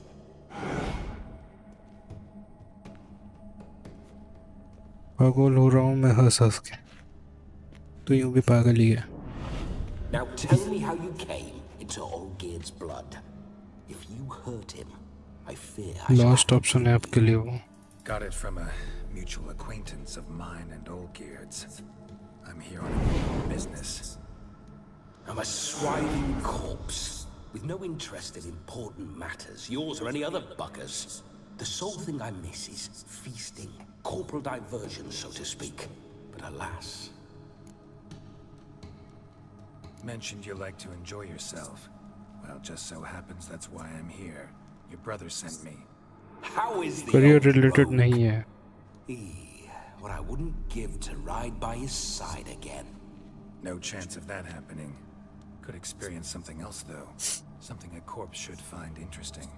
पागल हो रहा हूँ मैं हंस हंस के, तो यूँ भी पागल ही है। Now tell me how you came into Olgierd's blood. If you hurt him, I fear I shall last option है आपके लिए वो। Got it from a mutual acquaintance of mine and Olgierd's. I'm here on business. I'm a swiving corpse with no interest in important matters, yours or any other buggers. The sole thing I miss is feasting, corporal diversion, so to speak. But alas. Mentioned you like to enjoy yourself. Well, just so happens that's why I'm here. Your brother sent me. How is the career related नहीं है। What I wouldn't give to ride by his side again. No chance of that happening. Could experience something else though. Something a corpse should find interesting.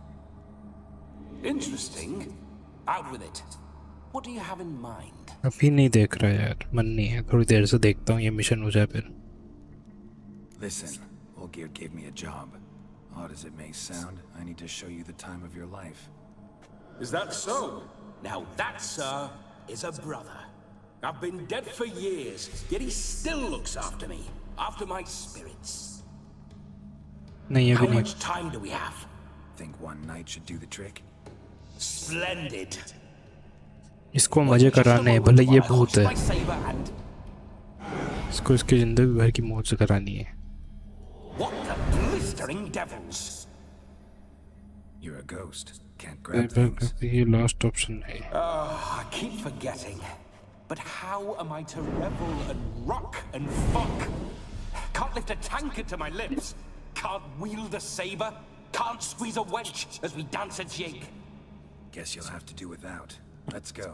Interesting? Out with it. What do you have in mind? अभी नहीं देख रहा यार, मन नहीं है, थोड़ी देर से देखता हूँ, ये मिशन हो जाए फिर। Listen, Olgierd gave me a job. Odd as it may sound, I need to show you the time of your life. Is that so? Now that, sir, is a brother. I've been dead for years, yet he still looks after me, after my spirits. नहीं How अभी नहीं। much time do we have? Think one night should do the trick? Splendid. इसको मजे कराने हैं, भले ये भूत है, इसको इसकी जिंदगी भर की मौत से करानी है। What the blistering devils? You're a ghost. Can't grab things. ये लास्ट ऑप्शन है। I keep forgetting. But how am I to revel and rock and fuck? Can't lift a tankard to my lips. Can't wield a saber. Can't squeeze a wench as we dance a jig. Guess you'll have to do without. Let's go.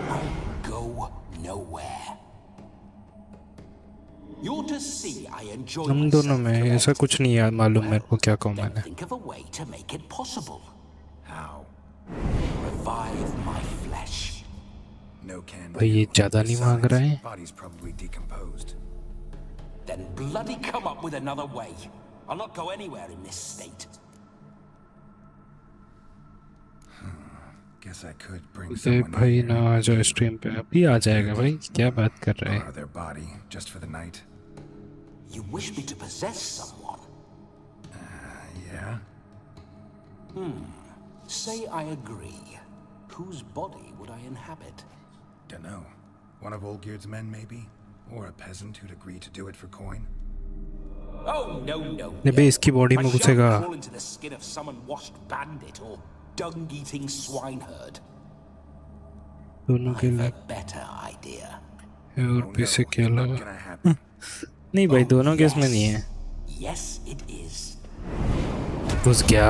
I'll go nowhere. You're to see I enjoy हम दोनों में ऐसा कुछ नहीं यार, मालूम मेरे को क्या कॉमन है। Think of a way to make it possible. How? Revive my flesh. No can. भाई ये ज़्यादा नहीं मांग रहे हैं। Body's probably decomposed. Then bloody come up with another way. I'll not go anywhere in this state. Guess I could bring अरे someone भाई in ना here. आ जाओ स्ट्रीम पे, अभी आ जाएगा भाई, क्या बात कर रहे हैं। Borrow their body just for the night. You wish me to possess someone? Yeah. Say I agree. Whose body would I inhabit? Dunno. One of Olgierd's men, maybe? Or a peasant who'd agree to do it for coin? Oh, no, no. नहीं भाई इसकी body में I shan't घुसेगा। crawl into the skin of some unwashed bandit or dung-eating swineherd. दोनों के लिए Better idea. और पैसे क्या लगा? नहीं भाई, दोनों केस में नहीं है। Yes, it is. घुस गया।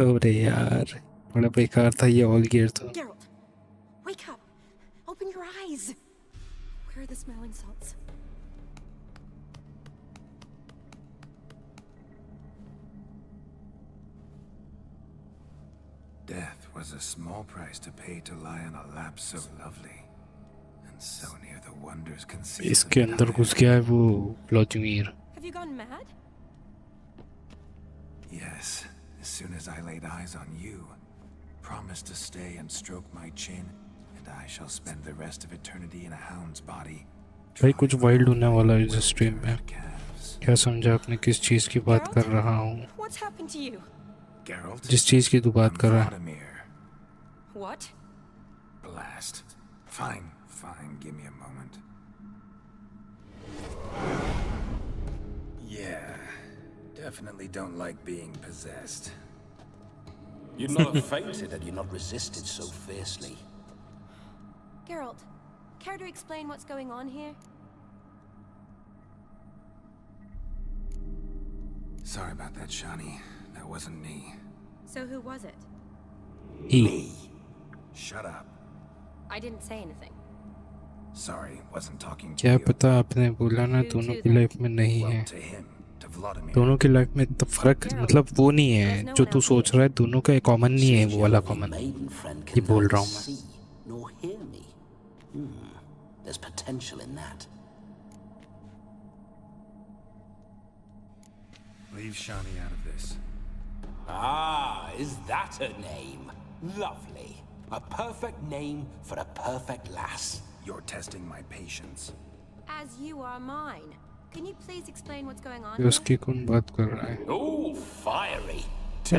अरे यार, बड़ा बेकार था ये ऑल गियर तो। Geralt, wake up. Open your eyes. Where are the smelling salts? Death was a small price to pay to lie on a lap so lovely, and so near the wonders concealed. इसके अंदर घुस गया है वो Vladimir. Have you gone mad? Yes, as soon as I laid eyes on you, promised to stay and stroke my chin, and I shall spend the rest of eternity in a hound's body. भाई कुछ wild होने वाला है इस stream में। क्या समझा आपने किस चीज़ की बात कर रहा हूँ? What's happened to you? Geralt, जिस चीज़ की तू बात कर रहा है। What? Blast. Fine, give me a moment. Yeah, definitely don't like being possessed. You'd not have fainted had you not resisted so fiercely. Geralt, care to explain what's going on here? Sorry about that, Shani. That wasn't me. So who was it? Me. Shut up. I didn't say anything. Sorry, wasn't talking to क्या you. पता आपने बोला ना दोनों की life में नहीं है। To him, to Vladimir. दोनों की लाइफ में तो फर्क मतलब वो नहीं है जो तू सोच रहा है। दोनों का कॉमन नहीं है वो वाला कॉमन। ये बोल रहा हूँ मैं। Nor hear me. There's potential in that. Leave Shani out of this. Ah, is that a name? Lovely. A perfect name for a perfect lass. You're testing my patience. As you are mine. Can you please explain what's going on ये उसकी कौन बात कर रहा है? Oh, fiery.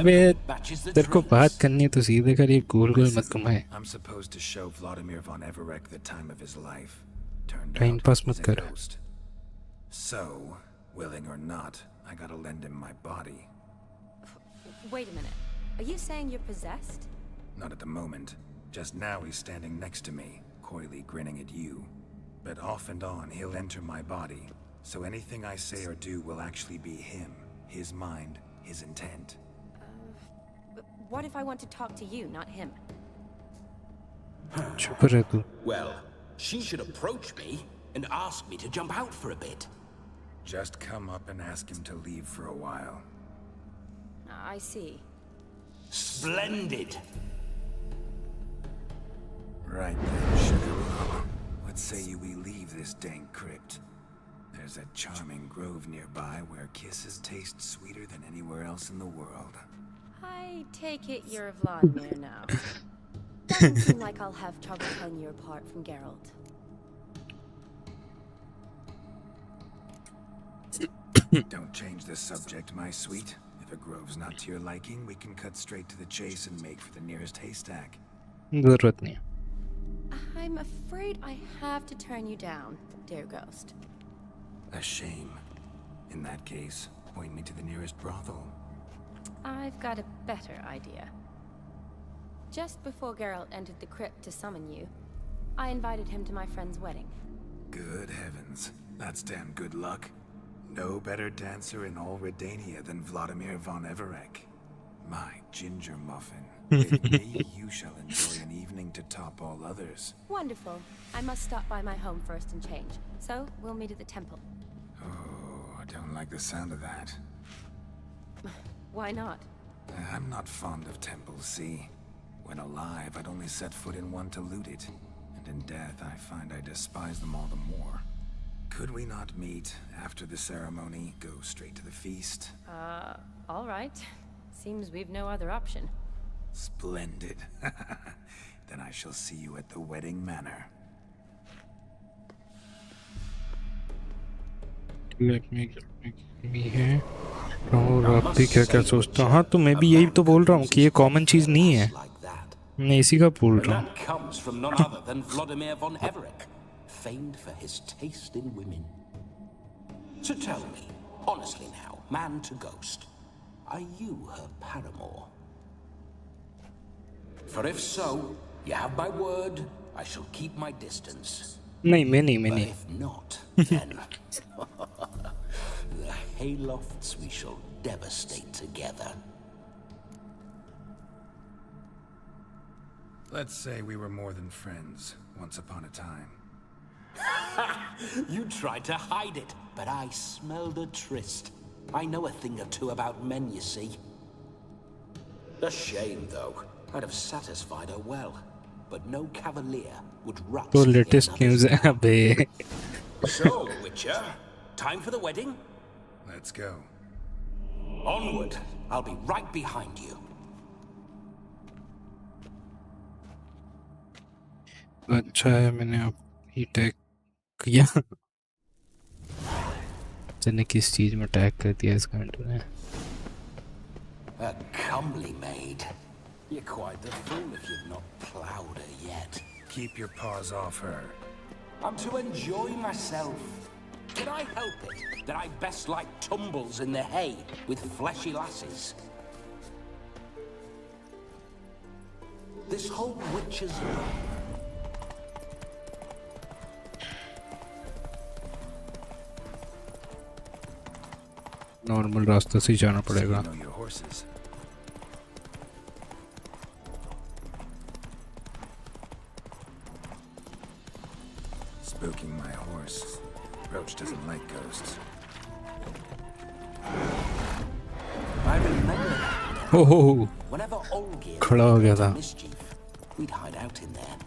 अबे तेरे को बात करनी है तो सीधे कर, ये गोल गोल मत घुमाए। I'm supposed to show Vladimir von Everek the time of his life. Turned time out pass he's मत a कर। ghost. So, willing or not, I gotta lend him my body. Wait a minute. Are you saying you're possessed? Not at the moment. Just now he's standing next to me, coyly grinning at you. But off and on, he'll enter my body. So anything I say or do will actually be him, his mind, his intent. But what if I want to talk to you, not him? चुप रह तू। Well, she should approach me and ask me to jump out for a bit. Just come up and ask him to leave for a while. I see. Splendid. Right then, sugar. What say we leave this dank crypt? There's a charming grove nearby where kisses taste sweeter than anywhere else in the world. I take it you're Vladimir now. Doesn't seem like I'll have trouble telling you apart from Geralt. Don't change the subject, my sweet. If a grove's not to your liking, we can cut straight to the chase and make for the nearest haystack. जरूरत नहीं। I'm afraid I have to turn you down, dear ghost. A shame. In that case, point me to the nearest brothel. I've got a better idea. Just before Geralt entered the crypt to summon you, I invited him to my friend's wedding. Good heavens. That's damn good luck. No better dancer in all Redania than Vladimir von Everek. My ginger muffin. With me, you shall enjoy an evening to top all others. Wonderful. I must stop by my home first and change. So, we'll meet at the temple. Oh, I don't like the sound of that. Why not? I'm not fond of temples, see? When alive, I'd only set foot in one to loot it. And in death, I find I despise them all the more. Could we not meet after the ceremony, go straight to the feast? All right. Seems we've no other option. Splendid. Then I shall see you at the wedding manor. Let me है। और आप भी क्या क्या सोचते हो? हाँ तो मैं भी यही तो बोल रहा हूँ कि ये कॉमन चीज़ नहीं है। मैं इसी का बोल रहा हूँ। That comes from none other than Vladimir von Everek, famed for his taste in women. So tell me, Honestly now, man to ghost, are you her paramour? For if so, you have my word, I shall keep my distance. नहीं मैं But नहीं if not, then the haylofts we shall devastate together. Let's say we were more than friends once upon a time. You tried to hide it, but I smelled a tryst. I know a thing or two about men, you see. A shame, though. I'd have satisfied her well, but no cavalier would rust तो in latest another's news है अबे So, Witcher, time for the wedding? Let's go. Onward. I'll be right behind you. अच्छा है मैंने अब ही tag किया जाने किस चीज में टैग कर दिया इस कमेंट में A comely maid. You're quite the fool if you've not ploughed her yet. Keep your paws off her. I'm to enjoy myself. Can I help it that I best like tumbles in the hay with fleshy lasses? This whole witch's normal रास्ते से ही जाना पड़ेगा Know your horses. Spooking my horse. Roach doesn't like ghosts. I remember that. हो Whenever Olgierd खड़ा हो गया था mischief, we'd hide out in there.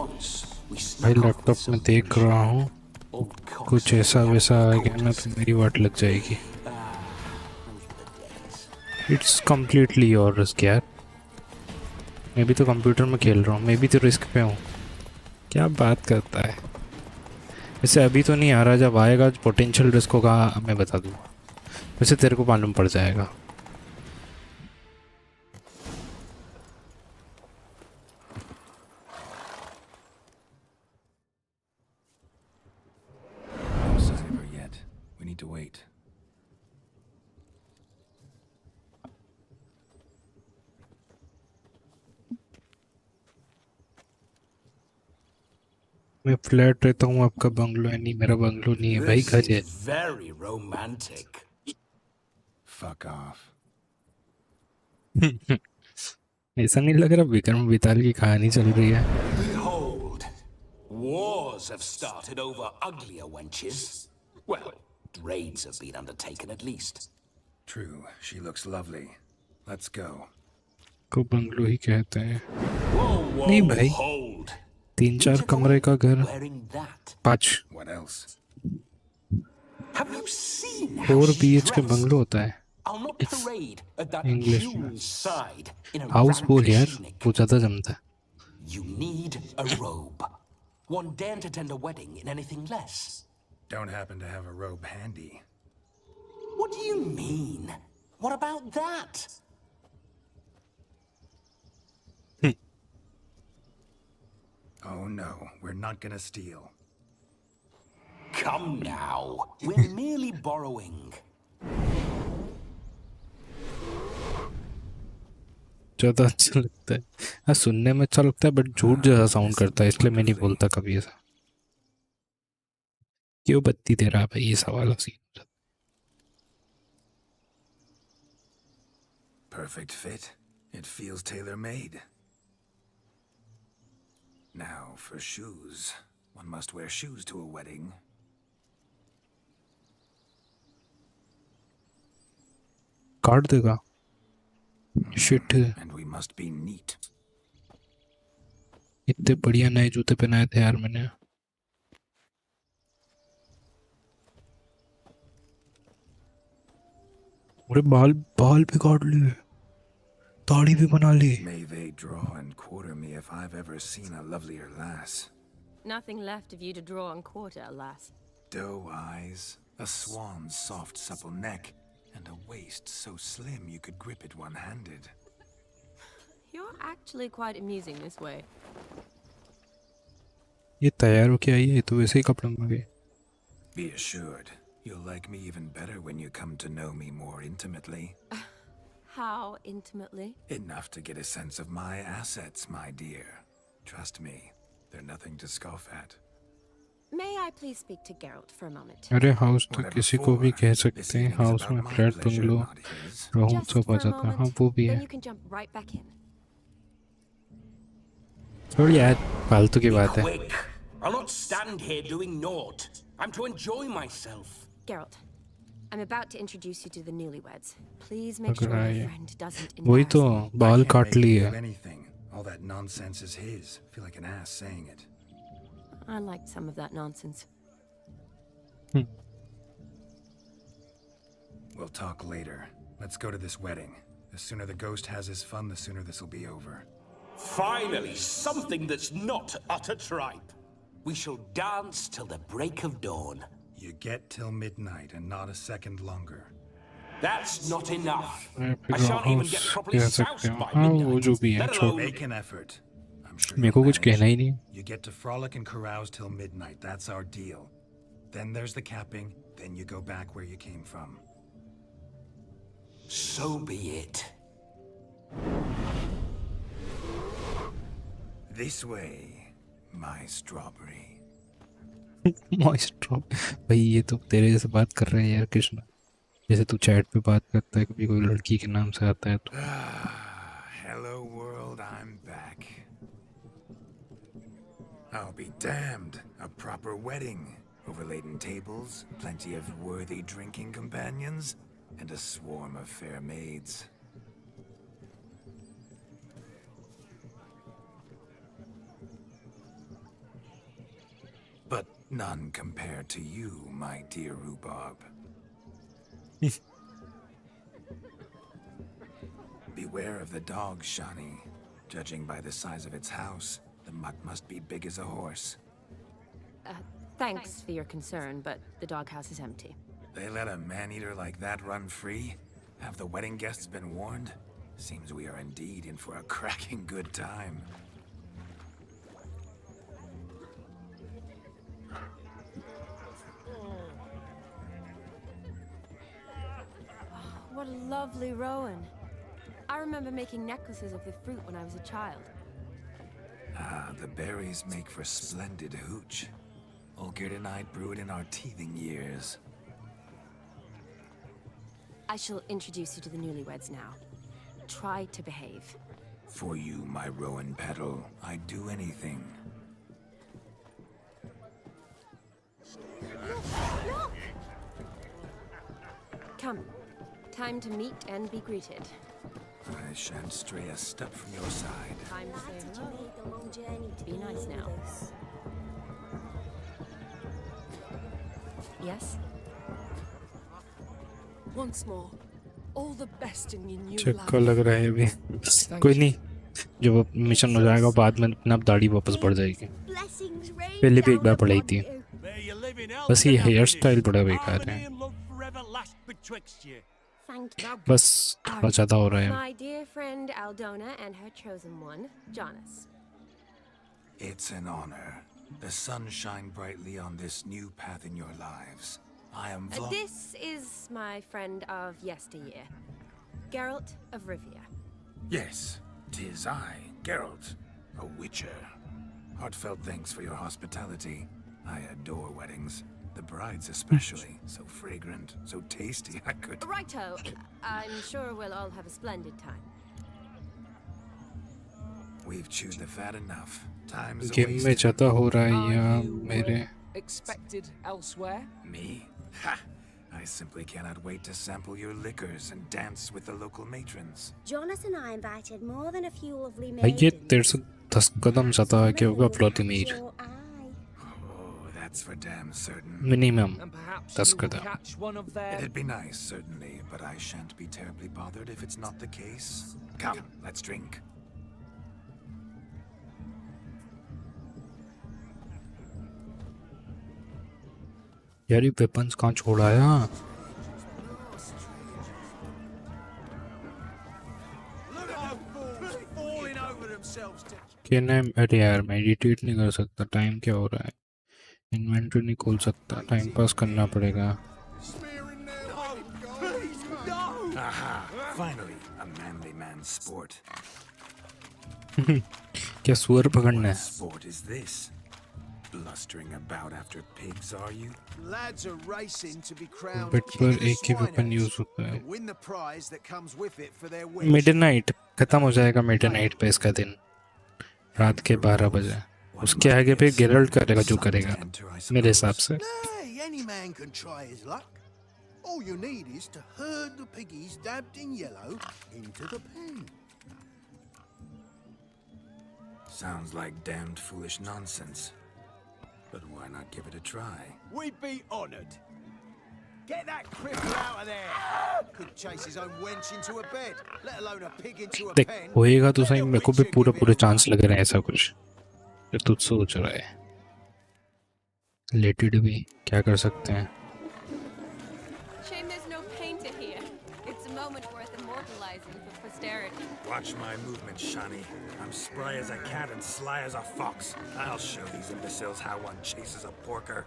Once we भाई snuck off लैपटॉप with में some देख रहा हूँ old cocks कुछ ऐसा वैसा आ गया ना तो मेरी वाट लग जाएगी इट्स कम्प्लीटली योर रिस्क यार मैं भी तो कंप्यूटर में खेल रहा हूँ मैं भी तो रिस्क पे हूँ क्या बात करता है वैसे अभी तो नहीं आ रहा जब आएगा पोटेंशियल रिस्क होगा मैं बता दूँगा वैसे तेरे को मालूम पड़ जाएगा No sign of her yet. We need to wait. मैं फ्लैट रहता हूँ आपका बंगलो है नहीं मेरा बंगलो नहीं है भाई घर है very romantic. Fuck off. ऐसा नहीं लग रहा विक्रम बेताल की कहानी चल रही है Behold, wars have started over uglier wenches. Well, raids have been undertaken at least. True, she looks lovely. Let's go. को बंगलो ही कहते हैं Whoa, नहीं भाई hold. 3-4 कमरे का घर Wearing that. 5 What else? Have you seen how 4 she's BH का dressed? Bungalow होता है I'll not parade at that English human side in a house बोल यार rampant वो ज़्यादा जमता है You need a robe. One daren't attend a wedding in anything less. Don't happen to have a robe handy. What do you mean? What about that? Oh no, we're not gonna steal. Come now. We're merely borrowing. ज़्यादा अच्छा लगता है हाँ सुनने में अच्छा लगता है बट झूठ जैसा साउंड करता है इसलिए मैं नहीं बोलता कभी ऐसा क्यों बत्ती दे रहा है भाई ये सवाल scene Perfect fit. It feels tailor-made. Now for shoes. One must wear shoes to a wedding. काट देगा shit And we must be neat. इतने बढ़िया नए जूते पहनाए थे यार मैंने अरे बाल बाल भी काट लिए दाढ़ी भी बना ली May they draw and quarter me if I've ever seen a lovelier lass. Nothing left of you to draw and quarter, alas. Doe eyes, a swan's soft supple neck, and a waist so slim you could grip it one-handed. You're actually quite amusing this way. ये तैयार होके आई है तो वैसे ही कपड़े में गए Be assured, You'll like me even better when you come to know me more intimately. How intimately? Enough to get a sense of my assets, my dear. Trust me, they're nothing to scoff at. May I please speak to Geralt for a moment? अरे house तो किसी को भी कह सकते हैं house में flat bungalow रहूं सब आ जाता है हाँ वो भी है Then you can jump right back in. थोड़ी यार फालतू की बात है Quick! I'll not stand here doing naught. I'm to enjoy myself. Geralt, I'm about to introduce you to the newlyweds. Please make sure है your friend doesn't वही embarrass तो you. बाल I can't काट make him लिए do anything. All that nonsense is his. I feel like an ass saying it. I liked some of that nonsense. We'll talk later. Let's go to this wedding. The sooner the ghost has his fun, the sooner this will be over. Finally, something that's not utter tripe. We shall dance till the break of dawn. You get till midnight and not a second longer. That's not enough. I फिर shan't even house get properly कह soused सकते हो by हाँ वो midnight. जो भी है Let छोड़ alone Make an effort. I'm sure मेरे को you'll कुछ कहना ही manage. नहीं You get to frolic and carouse till midnight. That's our deal. Then there's the capping. Then you go back where you came from. so be it. This way, my strawberry. मॉइस्ट्रो भाई ये तो तेरे जैसे बात कर रहे हैं यार कृष्णा जैसे तू चैट पे बात करता है कभी कोई लड़की के नाम से आता है तो Hello world, I'm back. I'll be damned. A proper wedding. Overladen tables, plenty of worthy drinking companions, and a swarm of fair maids. But none compared to you, my dear rhubarb. Beware of the dog, Shani. Judging by the size of its house, the mutt must be big as a horse. Thanks for your concern, but the doghouse is empty. They let a man-eater like that run free? Have the wedding guests been warned? Seems we are indeed in for a cracking good time. What a lovely rowan. I remember making necklaces of the fruit when I was a child. Ah, the berries make for splendid hooch. Olgerd and I brewed in our teething years. I shall introduce you to the newlyweds now. Try to behave. For you, my rowan petal, I'd do anything. Come. Time to meet and be greeted. I shan't stray a step from your side. Time to say hello. Be nice now. Yes? Once more, all the best in your new चक्कर life. लग रहा है अभी कोई नहीं जब mission हो जाएगा बाद में अपना दाढ़ी वापस बढ़ जाएगी पहले भी एक बार बढ़ाई थी बस ये हेयर स्टाइल बड़ा बेकार है बस थोड़ा ज़्यादा हो रहा है My dear friend Aldona and her chosen one, Jonas. It's an honor. The sun shine brightly on this new path in your lives. I am This is my friend of yesteryear, Geralt of Rivia. Yes, 'tis I, Geralt, a witcher. Heartfelt thanks for your hospitality. I adore weddings. The brides especially. So fragrant, so tasty, I could... Righto. I'm sure we'll all have a splendid time. We've chewed the fat enough. Time's game में ज़्यादा हो रहा है या मेरे Expected elsewhere? Me? Ha! I simply cannot wait to sample your liquors and dance with the local matrons. Jonas and I invited more than a few lovely भाई ये maidens. तेरे से 10 कदम ज़्यादा आगे होगा Vladimir Oh, that's for damn certain. Minimum And perhaps 10 you will Kadam catch one of their... It'd be nice, certainly, but I shan't be terribly bothered if it's not the case. Come, let's drink. यार ये weapons कहाँ छोड़ आया क्या नाम अरे यार मैं एडिट नहीं कर सकता टाइम क्या हो रहा है इन्वेंटरी नहीं खोल सकता टाइम पास करना पड़ेगा Aha! Finally, a manly man's sport. क्या सुअर पकड़ना है? Sport is this? Blustering about after pigs, are you? Lads are racing to be crowned bat king पर of the एक ही वेपन यूज swineherds होता है. and win the prize that comes with it for their witch. Midnight खत्म हो जाएगा midnight पे इसका दिन, रात के 12 बजे. उसके आगे पे गेरल्ट करेगा जो करेगा मेरे हिसाब से. Nay, any man can try his luck. All you need is to herd the piggies dabbed in yellow into the pen. Sounds like damned foolish nonsense. But why not give it a try? We'd be honoured. Get that cripple out of there. Could chase his own wench into a bed, let alone a pig into a देख pen. होएगा तो सही, मेरे को भी पूरे chance लग रहे हैं ऐसा कुछ जो तू सोच रहा है. लेटेड भी क्या कर सकते हैं. Shame there's no painter here. It's a moment worth immortalizing for posterity. Watch my movements, Shani. I'm spry as a cat and sly as a fox. I'll show these imbeciles how one chases a porker.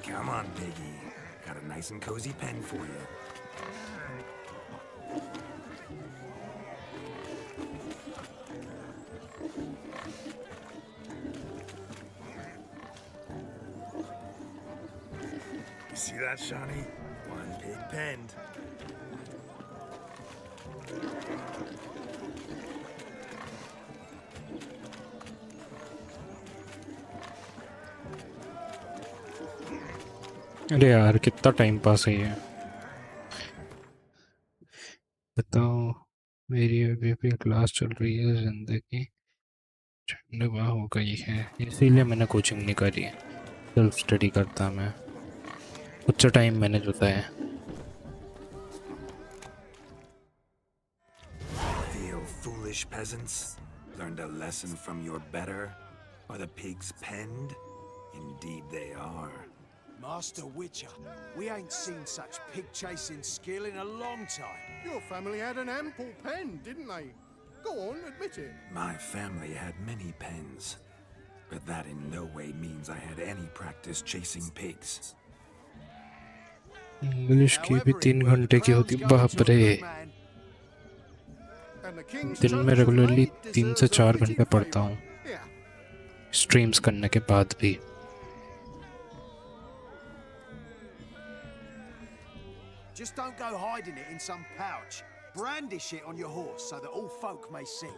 Come on, piggy. Got a nice and cozy pen for you. See that, Shani? One pig penned. अरे यार कितना time pass है ये. बताओ, मेरी अभी भी class चल रही है, जिंदगी झंडवा हो गई है, इसीलिए मैंने कोचिंग नहीं करी है. सेल्फ स्टडी करता मैं, कुछ टाइम मैंने होता है. Feel foolish peasants? Learned a lesson from your better? Are the pigs penned? Indeed they are. Master Witcher, we ain't seen such pig-chasing skill in a long time. Your family had an ample pen, didn't they? Go on, admit it. My family had many pens, but that in no way means I had any practice chasing pigs. English की भी 3 घंटे की होती. बाप रे, दिन में regularly 3 से 4 घंटे पढ़ता हूँ, स्ट्रीम्स करने के बाद भी. Just don't go hiding it in some pouch. Brandish it on your horse so that all folk may see.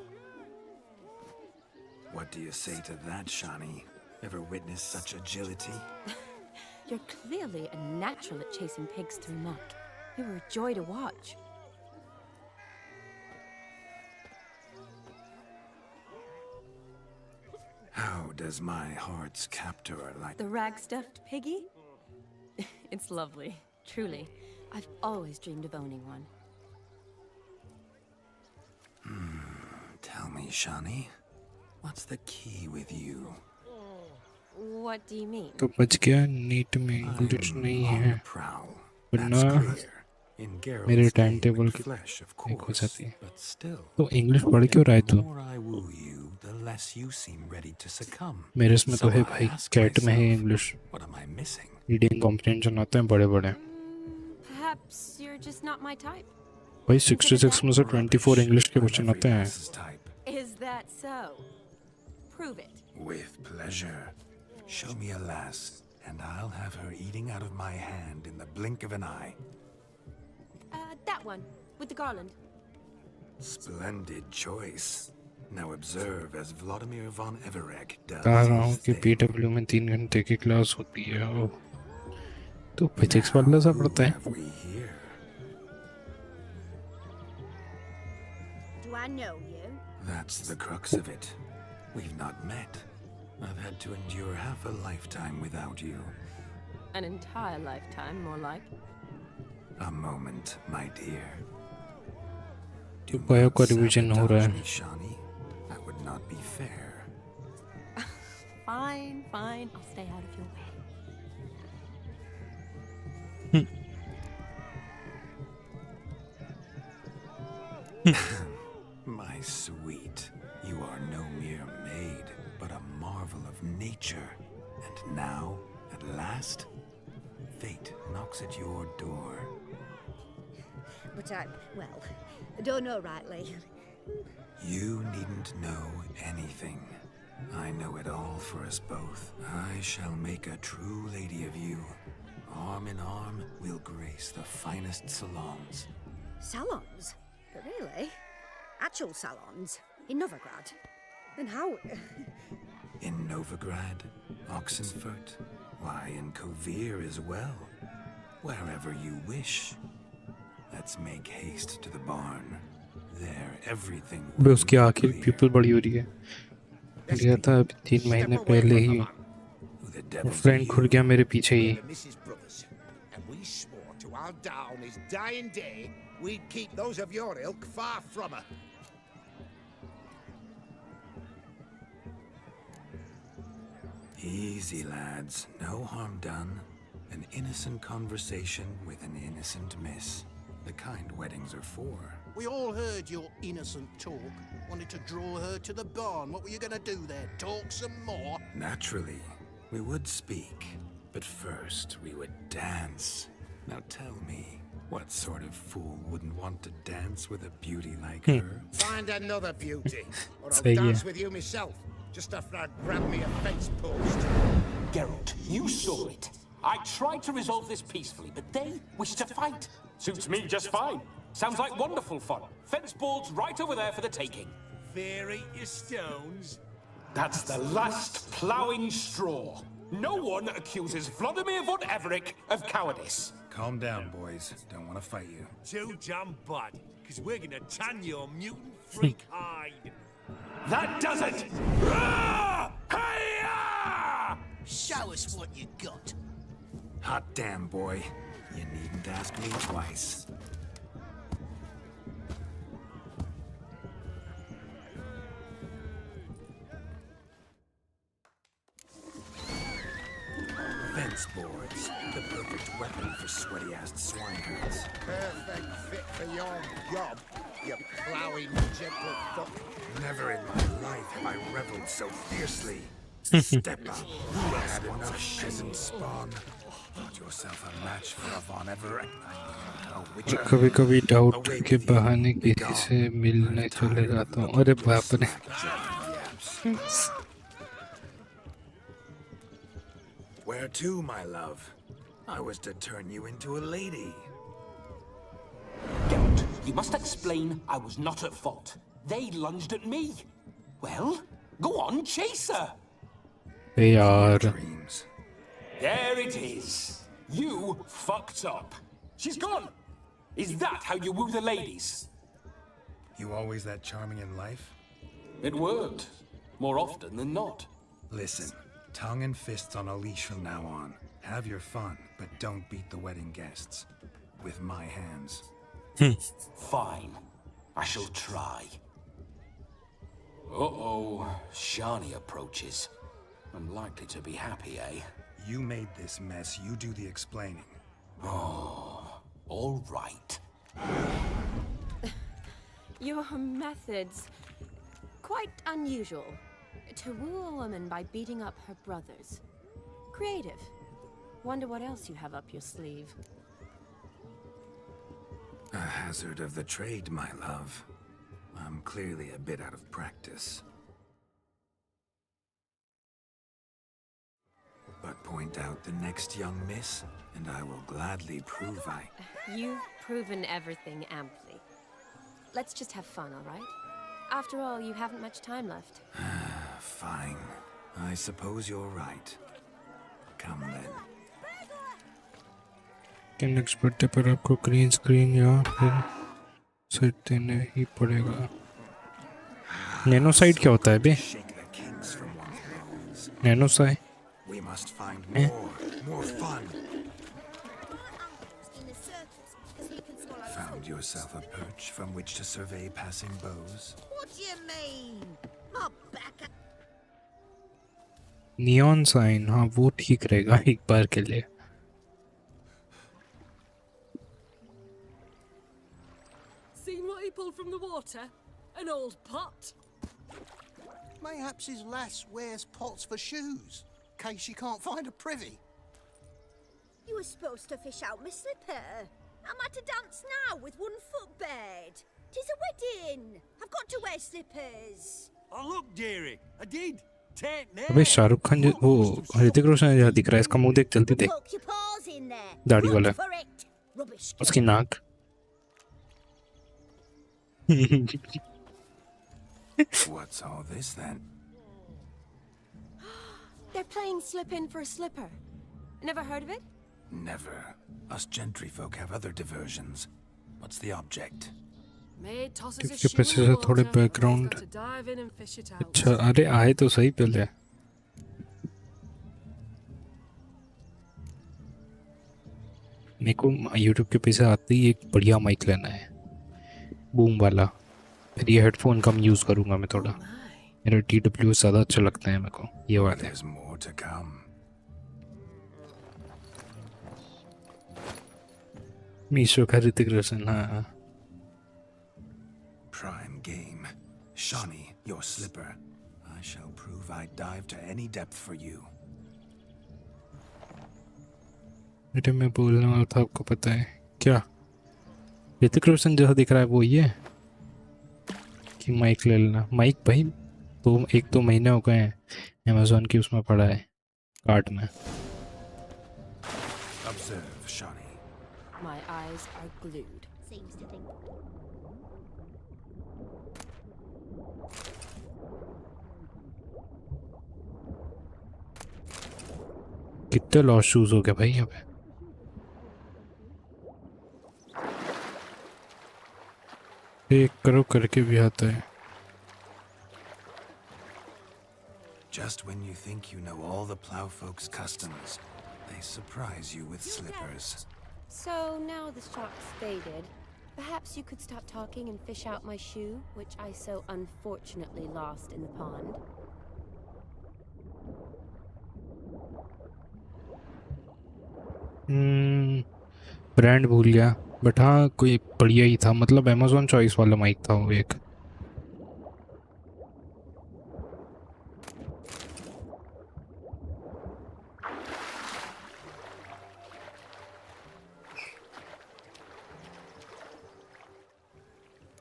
What do you say to that, Shani? Ever witnessed such agility? You're clearly a natural at chasing pigs through muck. You were a joy to watch. How does my heart's captor like... The rag-stuffed piggy? It's lovely, truly. I've always dreamed of owning one. Tell me, Shani, what's the key with you? What do you mean? तो बच गया. NEET में English नहीं है, वरना मेरे time table की एक हो जाती है. तो इंग्लिश पढ़ क्यों रहा है तू? मेरे इसमें तो है भाई, कैट में है इंग्लिश. रीडिंग कॉम्प्रिहेंशन आते हैं बड़े बड़े. Perhaps you're just not my type. भाई 66 में से 24 इंग्लिश के क्वेश्चन आते हैं. Is that so? Prove it. With pleasure. Show me a lass, and I'll have her eating out of my hand in the blink of an eye. That one, with the garland. Splendid choice. Now observe as Vladimir von Everegg does. कह रहा हूँ कि PW में 3 घंटे की class होती है. तो फिजिक्स वाला सा पढ़ता है. Do I know you? That's the crux of it. We've not met. I've had to endure half a lifetime without you. An entire lifetime, more like. A moment, my dear. तो bio का revision हो रहा है. Shani, that would not be fair. Fine, fine. I'll stay out of your way. My sweet, you are no mere maid, but a marvel of nature. And now, At last, fate knocks at your door. But well, I don't know rightly. You needn't know anything. I know it all for us both. I shall make a true lady of you. Arm in arm, we'll grace the finest salons. Salons? But really? Actual salons? In Novigrad? Then how? In Novigrad, Oxenfurt, why, in Kovir as well. Wherever you wish. Let's make haste to the barn. There, everything will बे उसकी आंखें pupil बड़ी हो रही है. लिया था अभी 3 महीने पहले ही. वो फ्रेंड खुल गया मेरे पीछे ही. And we swore to our down his dying day we'd keep those of your ilk far from her. Easy, lads. No harm done. An innocent conversation with an innocent miss. The kind weddings are for. We all heard your innocent talk. Wanted to draw her to the barn. What were you gonna do there? Talk some more? Naturally, we would speak. But first, we would dance. Now tell me, what sort of fool wouldn't want to dance with a beauty like her? Find another beauty, or I'll Say dance yeah. with you myself. Just after I grab me a fence post. Geralt, you saw it. I tried to resolve this peacefully, but they wish to fight. Suits me just fine. Sounds like wonderful fun. Fence boards right over there for the taking. Vary your stones. That's the last ploughing straw. No one accuses Vladimir von Everick of cowardice. Calm down, boys. Don't want to fight you. Too damn bad, because we're gonna tan your mutant freak hide. That does it! Show us what you got. Hot damn, boy. You needn't ask me twice. Fence boards. The perfect weapon for sweaty-assed swineherds. Perfect fit for your job, you ploughing gentle fuck. Never in my life have I reveled so fiercely. Step up. Who had enough peasant spawn? Find yourself a match for a Von Everett. कभी कभी doubt के बहाने किसी से मिलने चले जाता हूँ. अरे बाप रे. Where to, my love? I was to turn you into a lady. Geralt, you must explain I was not at fault. They lunged at me. Well, go on, chase her. They are. There it is. You fucked up. She's gone. Is that how you woo the ladies? You always that charming in life? It worked. More often than not. Listen, tongue and fists on a leash from now on. Have your fun, but don't beat the wedding guests. With my hands. Fine. I shall try. Uh-oh. Shani approaches. Unlikely to be happy, eh? You made this mess. You do the explaining. Oh, all right. Your methods... quite unusual. To woo a woman by beating up her brothers. Creative. Wonder what else you have up your sleeve. A hazard of the trade, my love. I'm clearly a bit out of practice. But point out the next young miss, and I will gladly prove I... You've proven everything amply. Let's just have fun, all right? After all, you haven't much time left. Fine. I suppose you're right. Come then. कि next birthday पर आपको green screen या फिर set देना ही पड़ेगा. Nano side क्या होता है बे? Nano side. We must find more fun. Found yourself a perch from which to survey passing bows. What do you mean? My back. Neon sign, हाँ वो ठीक रहेगा एक बार के लिए. Seen what he pulled from the water? An old pot. Mayhaps his lass wears pots for shoes, case she can't find a privy. You were supposed to fish out my slipper. I'm at to dance now with one foot bared. 'Tis a wedding. I've got to wear slippers. Oh, look, dearie. I did. Take now. अबे शाहरुख खान वो ऋतिक रोशन जैसा दिख रहा है, इसका मुंह देख, जल्दी देख, Poke your paws in there. दाढ़ी वाला, For it. Rubbish. उसकी नाक। What's all this then? They're playing slip in for a slipper. Never heard of it? Never. Us gentry folk have other diversions. What's the object? Maid tosses a इसके shoe पीछे in से the थोड़े water. Background. Got to dive in and fish it out. अच्छा, अरे आए तो सही पहले। मेरे को YouTube के पीछे आते ही एक बढ़िया माइक लेना है, बूम वाला। फिर ये हेडफोन कम यूज़ करूँगा मैं थोड़ा। मेरा TW ज़्यादा अच्छा लगता है मेरे को, ये वाला है। There's more to come. Meesho का ऋतिक रोशन, हाँ। Prime game. Shawnee, your slipper. I shall prove I dive to any depth for you. बेटे मैं बोलने वाला था, आपको पता है क्या? ऋतिक रोशन जैसा दिख रहा है वो ये कि माइक ले लेना। माइक भाई तो 1-2 महीने हो गए हैं अमेज़ॉन की उसमें पड़ा है, कार्ट में। Observe, Shawnee. My eyes are glued. Seems to think. कितने लॉस शूज हो गए भाई यहाँ पे। एक करो करके भी आता है। Just when you think you know all the plowfolk's customs, they surprise you with slippers. So now the shop's faded. Perhaps you could stop talking and fish out my shoe, which I so unfortunately lost in the pond. Brand भूल गया, but हाँ कोई बढ़िया ही था, मतलब Amazon choice वाला mic था वो एक।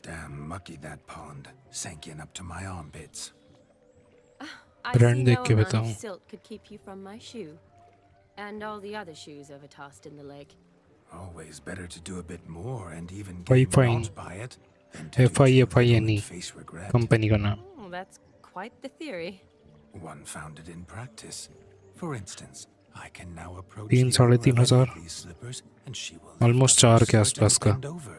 Damn mucky that pond, sank in up to my armpits. I see brand देख no के amount बताऊं। of silt could keep you from my shoe. And all the other shoes overtossed in the lake. Always better to do a bit more and even Why get fine? not by it than to do too little FIFINE and face regret. Company का नाम। Oh, that's quite the theory. One found it in practice. For instance, I can now approach 3,000-3,500 these slippers and she will almost 4 के आसपास का। bend over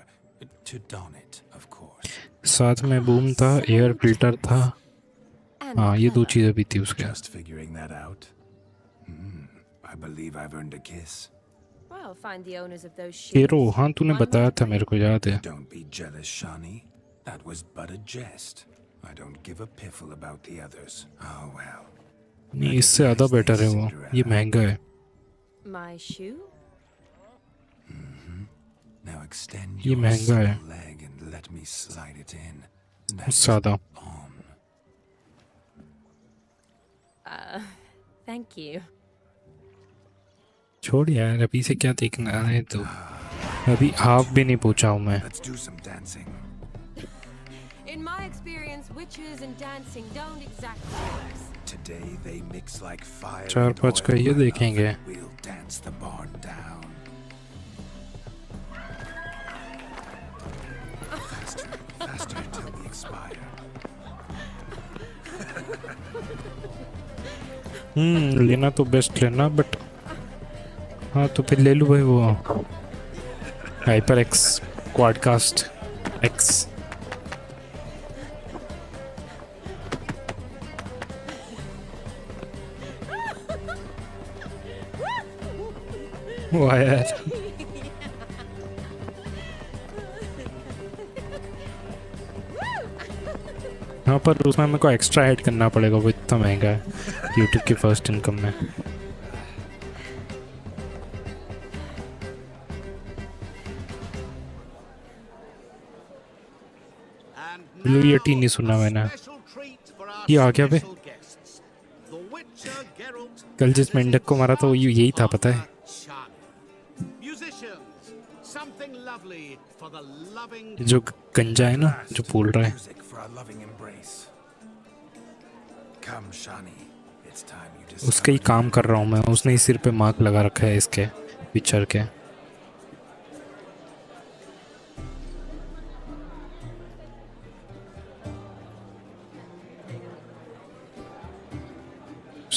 to don it, of course. साथ में boom था, air filter था, हाँ ये 2 चीज़ें भी थी उसके। Just figuring that out. I believe I've earned a kiss. Well, find the owners of those shoes. Hero, हाँ तूने बताया था मेरे को, याद है। Don't be jealous, Shawnee. That was but a jest. I don't give a piffle about the others. Oh well. नहीं, इससे ज़्यादा बेटर है वो, ये महंगा है। My shoe? Now extend ये your महंगा है, small leg and let me slide it in. ज़्यादा। Thank you. छोड़ यार, अभी से क्या देखना है, तो अभी हाफ भी नहीं पहुंचा हूँ मैं। Let's do some dancing. In my experience, witches and dancing don't exactly mix. Today they mix like fire. 4-5 का ये देखेंगे। We'll dance the barn down. Faster, faster till we expire. लेना तो बेस्ट लेना, बट हाँ तो फिर ले लूँ भाई वो हाइपर एक्स क्वाडकास्ट एक्स। वाह यार, हाँ पर उसमें मेरे को एक्स्ट्रा ऐड करना पड़ेगा, वो इतना महंगा है यूट्यूब की फर्स्ट इनकम में। ब्लू नहीं सुना मैंने, ये आ गया बे। कल जिस मेंढक को मारा था वो यही था, पता है? Congratulations! Something lovely for the loving. जो गंजा है ना जो बोल रहा है Music for our loving embrace. Come, Shani. It's time you उसका ही काम कर रहा हूँ मैं उसने ही सिर पे मार्क लगा रखा है इसके पिक्चर के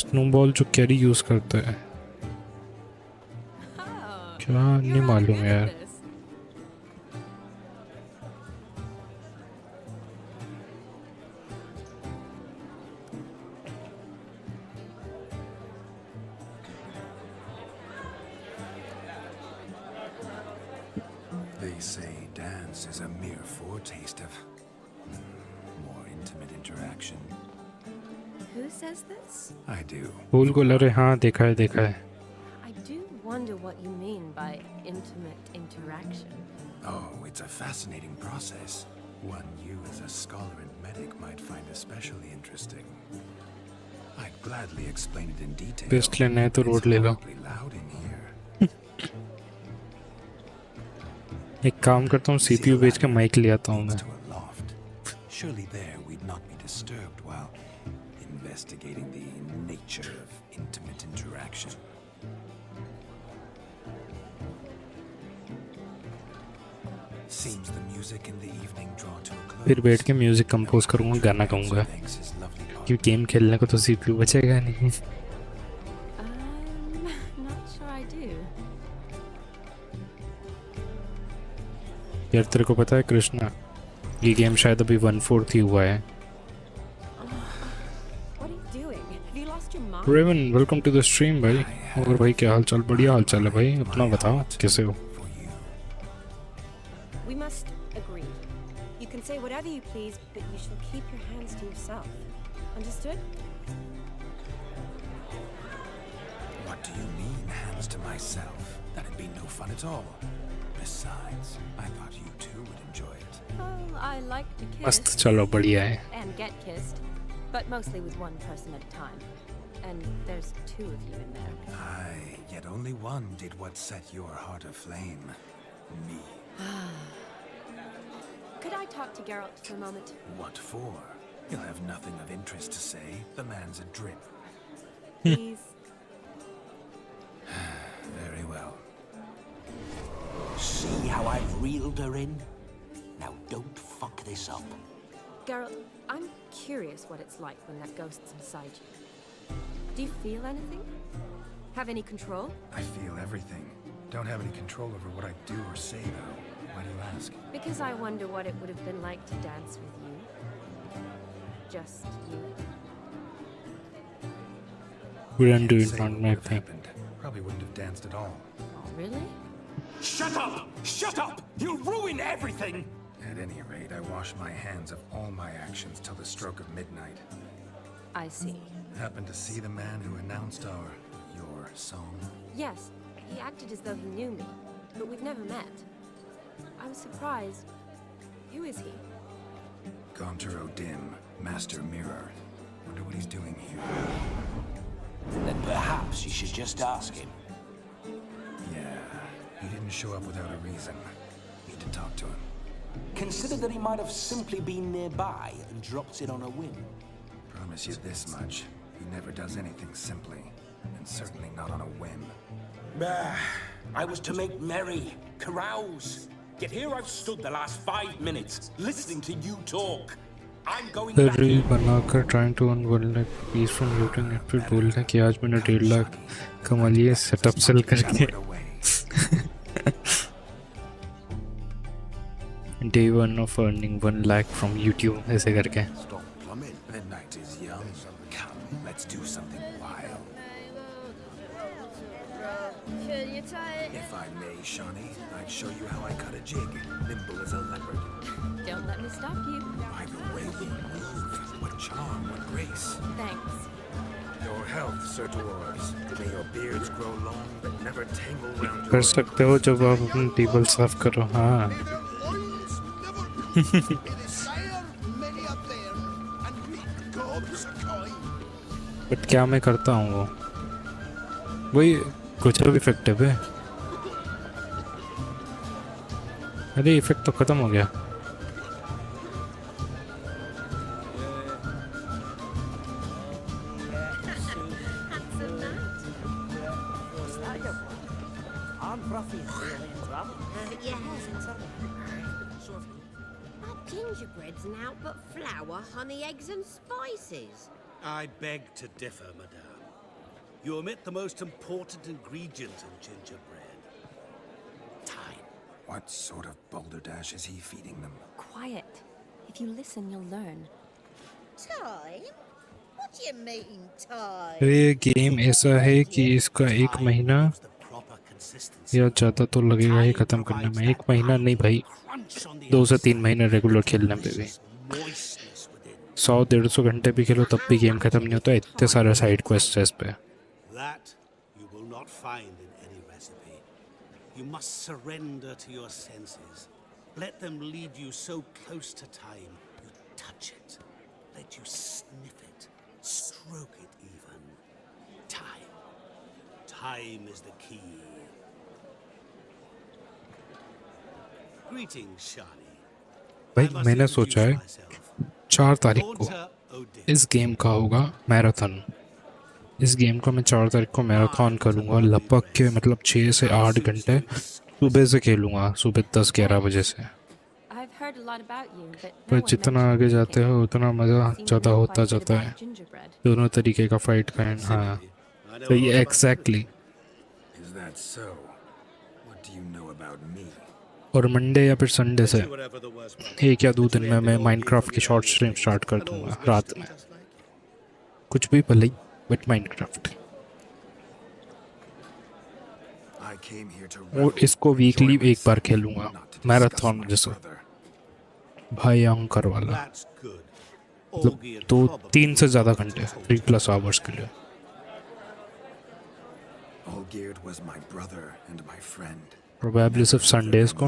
स्नोबॉल जो कैरी यूज करता है क्या नहीं मालूम यार They say dance is a mere foretaste of more intimate interaction. Who says this? I do. फूल को लरे हाँ देखा है I do wonder what you mean by intimate interaction. Oh, it's a fascinating process. One you as a scholar and medic might find especially interesting. I'd gladly explain it in detail. Best लेना है तो road ले लो Loud in here. एक काम करता हूँ CPU बेच के माइक ले आता हूँ मैं Surely there we'd not be disturbed while investigating the nature of intimate interaction. Seems the music in the evening draw to a close. फिर बैठ के म्यूजिक कंपोज करूँगा गाना गाऊँगा क्योंकि गेम खेलने को तो CPU बचेगा नहीं Not sure I do. यार तेरे को पता है कृष्णा ये गेम शायद अभी 1/4 ही हुआ है What are you doing? Have you lost your mind? Raven welcome to the stream भाई और भाई क्या हाल चाल बढ़िया हाल चाल है भाई अपना बताओ कैसे हो We must agree. You can say whatever you please, but you shall keep your hands to yourself. Understood? What do you mean, hands to myself? That'd be no fun at all. Besides, I thought you too would enjoy it. Oh, I like to kiss. मस्त चलो बढ़िया है And get kissed, but mostly with one person at a time. And there's two of you in there. Aye, yet only one did what set your heart aflame. Me. Could I talk to Geralt for a moment? What for? He'll have nothing of interest to say. The man's a drip. Please. Very well. See how I've reeled her in? Now don't fuck this up. Geralt, I'm curious what it's like when that ghost's inside you. Do you feel anything? Have any control? I feel everything. Don't have any control over what I do or say, though. Why do you ask? Because I wonder what it would have been like to dance with you. Just you. Wouldn't do it, not my thing. Probably wouldn't have danced at all. Oh, really? Shut up! Shut up! You'll ruin everything! At any rate, I wash my hands of all my actions till the stroke of midnight. I see. Happened to see the man who announced your song? Yes, he acted as though he knew me, but we've never met. I was surprised. Who is he? Gontero Dim, Master Mirror. Wonder what he's doing here. Then perhaps you should just ask him. Yeah, he didn't show up without a reason. Need to talk to him. Consider that he might have simply been nearby and dropped in on a whim. Promise you this much. He never does anything simply, and certainly not on a whim. I was to make merry, carouse. Yet here I've stood the last 5 minutes, listening to you talk. I'm going The back. reel बनाकर trying to earn 1 lakh rupees from looting it फिर बोलना कि आज मैंने 1.5 लाख कमा लिए setup cell करके Day 1 of earning 1 lakh from YouTube ऐसे करके The night is young. Come, let's do something wild. If I may, Shawnee, I'd show you how I cut a jig, nimble as a leopard. Don't let me stop you. By the way you move, what charm, what grace. Thanks. Your health, Sir Dwarves. May your beards grow long, but never tangle round कर your... सकते हो जब आप अपनी table साफ करो हाँ but क्या मैं करता हूँ वो वही कुछ भी इफेक्टिव है अरे इफेक्ट तो खत्म हो गया। Gingerbread's now but flour, honey, eggs, and spices. I beg to differ, madame. You omit the most important ingredient in gingerbread. Time. What sort of balderdash is he feeding them? Quiet. If you listen, you'll learn. Time? What do you mean, time? तो ये game ऐसा है कि इसका 1 महीना या ज़्यादा तो लगेगा ही ख़त्म करने में। 1 महीना नहीं भाई, 2 से 3 महीने रेगुलर खेलने पे भी। 100-150 घंटे भी खेलो तब भी गेम ख़त्म नहीं होता। इतने सारे साइड क्वेस्ट है इस पे। That you will not find in any recipe. You must surrender to your senses. Let them lead you so close to time, you touch it. Let you sniff it, stroke it even. Time. Time is the key. Greetings, Shani. भाई मैंने सोचा है 4 तारीख को इस game का होगा marathon. इस गेम का मैं 4 तारीख को मैराथन करूँगा लगभग के मतलब 6 से 8 घंटे सुबह से खेलूँगा, सुबह 10-11 बजे से। पर जितना आगे जाते हो उतना मज़ा ज़्यादा होता जाता है। दोनों तरीके का फाइट का है। हाँ सही है, एग्जैक्टली। और मंडे या फिर संडे से 1 या 2 दिन में मैं माइनक्राफ्ट की शॉर्ट स्ट्रीम स्टार्ट कर दूँगा रात में। कुछ भी भले ही, बट माइनक्राफ्ट। और इसको वीकली 1 बार खेलूँगा मैराथन जैसा, भयंकर वाला। मतलब 2-3 से ज़्यादा घंटे, 3+ आवर्स के लिए। प्रोबेबली सिर्फ संडेज को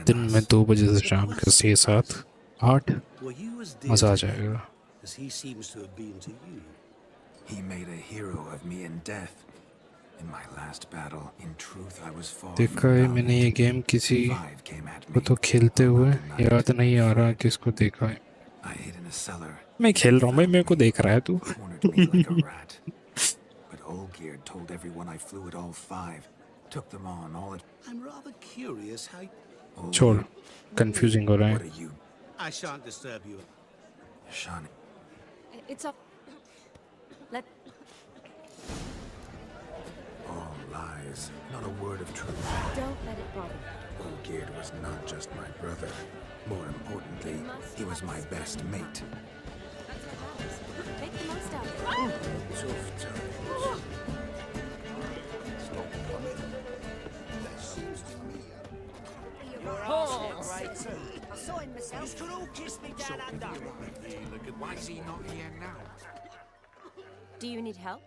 दिन में 2 बजे से शाम के 6-7-8 मज़ा आ जाएगा। He made a hero of me in death. In my last battle, in truth, I was far देखा है मैंने ये गेम किसी को तो खेलते हुए, याद नहीं आ रहा किसको देखा है। मैं खेल रहा हूँ भाई, मेरे को देख रहा है तू। But Olgierd told everyone I flew at all 5, took them on all at. I'm rather curious how. छोड़, confusing हो रहा है। I shan't disturb you. Shani. It's up. Let. All lies, not a word of truth. Don't let it bother you. Olgierd was not just my brother. More importantly, he was my best mate. Make the most out of it. I saw him myself. You could all kiss me down under. Why is he not here now? Do you need help?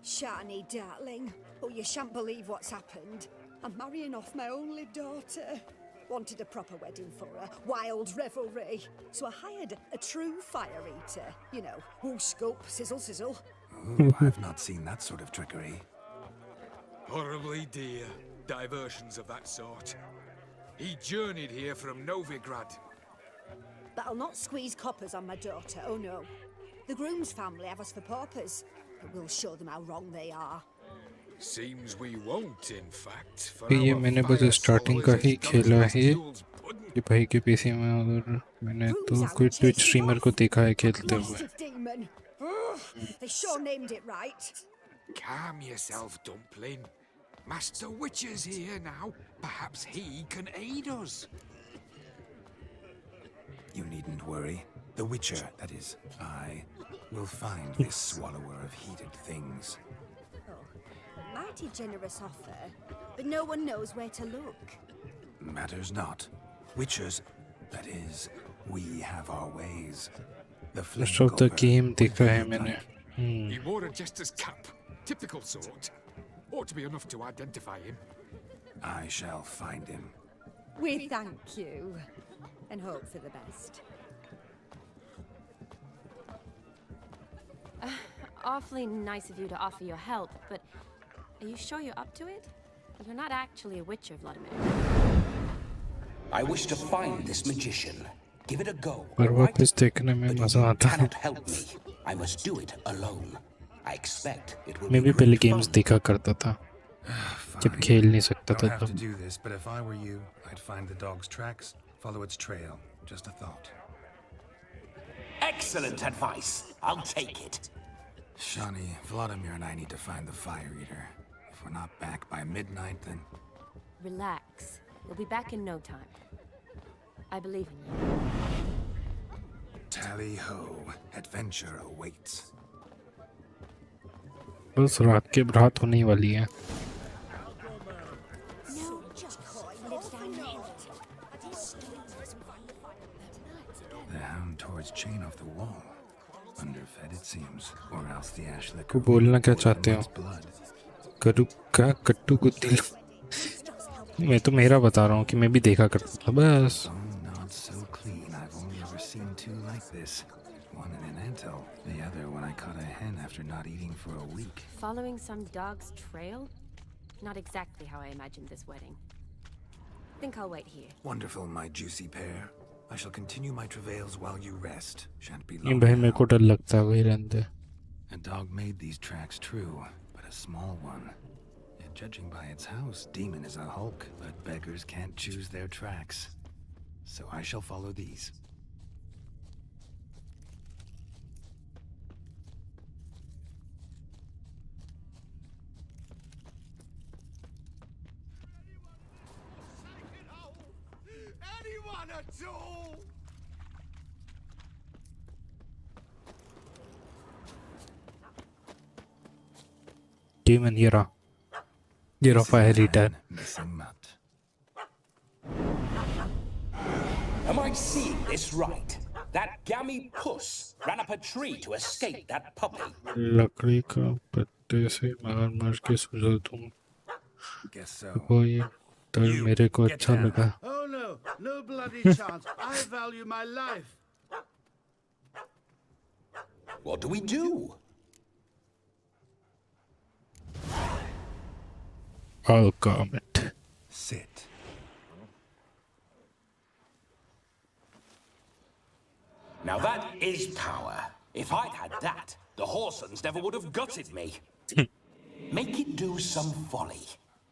Shani, darling. Oh, you shan't believe what's happened. I'm marrying off my only daughter. Wanted a proper wedding for her. Wild revelry. So I hired a true fire eater. You know, whoo, scope, sizzle, sizzle. Ooh, I've not seen that sort of trickery. Horribly dear diversions of that sort. He journeyed here from Novigrad. But I'll not squeeze coppers on my daughter, oh no. The groom's family have us for paupers, but we'll show them how wrong they are. Seems we won't, in fact. For ये मैंने बस starting का ही खेला है कि भाई के PC में, और मैंने तो कोई ट्विच स्ट्रीमर को देखा है खेलते हुए। Demon. They sure named it right. Calm yourself, Dumpling. Master Witcher's here now. Perhaps he can aid us. You needn't worry. The Witcher, that is, I, will find this swallower of heated things. Mighty generous offer, but no one knows where to look. Matters not. Witchers, that is, we have our ways. The Most of the game देखा है मैंने। He wore a jester's cap. Typical sort. Ought to be enough to identify him. I shall find him. We thank you, and hope for the best. Awfully nice of you to offer your help, but are you sure you're up to it? You're not actually a witcher, Vladimir. I wish to find this magician. Give it a go. पर वापस देखने में मजा आता है. Cannot help me. I must do it alone. I expect it will मैं भी be पहले great गेम्स fun. देखा करता था जब खेल नहीं सकता Don't था have to तब. do this, but if I were you, I'd find the dog's tracks, follow its trail. Just a thought. Excellent advice. I'll take it. Shani, Vladimir and I need to find the fire eater. If we're not back by midnight, then... Relax. We'll be back in no time. I believe in you. Tally-ho. Adventure awaits. बस रात होने ही वाली है. The hound tore its chain off the wall. Underfed, it seems. Or else the ash को liquor बोलना क्या poured चाहते in हो? its blood. करू का कट्टू को दिल. मैं तो मेरा बता रहा हूँ कि मैं भी देखा करता था बस. Not so clean. I've only ever seen two like this. One in an ant-hill, the other when I caught a hen after not eating for a week. Following some dog's trail? Not exactly how I imagined this wedding. Think I'll wait here. Wonderful, my juicy pair. I shall continue my travails while you rest. Shan't be ये long. भाई मेरे को डर लगता है वही रहने. A dog made these tracks true, but a small one. And judging by its house, Demon is a hulk, but beggars can't choose their tracks. So I shall follow these. Anyone at all? Demon ये रहा fire eater. Missing mutt. Am I seeing this right? That gammy puss ran up a tree to escape that puppy. लकड़ी का पत्ते से मगरमच्छ की सूजल तुम. Guess so. वो ये डर मेरे को अच्छा लगा. Oh no, no bloody chance. I value my life. What do we do? I'll comment. Sit. Now that is power. If I'd had that, the Horsons never would have gutted me. Make it do some folly.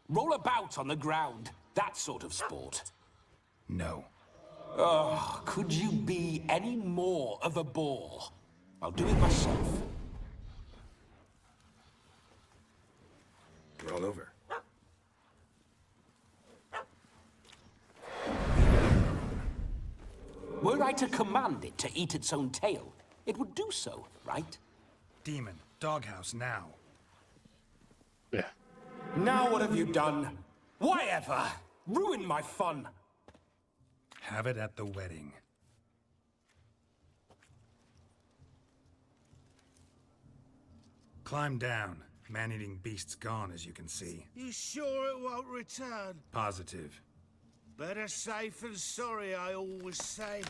Roll about on the ground. That sort of sport. No. Oh, could you be any more of a bore? I'll do it myself. Roll over. Were I to command it to eat its own tail, it would do so, right? Demon, doghouse now. Yeah. Now what have you done? Why ever? Ruined my fun. Have it at the wedding. Climb down. Man-eating beast's gone, as you can see. You sure it won't return? Positive. Better safe than sorry, I always say.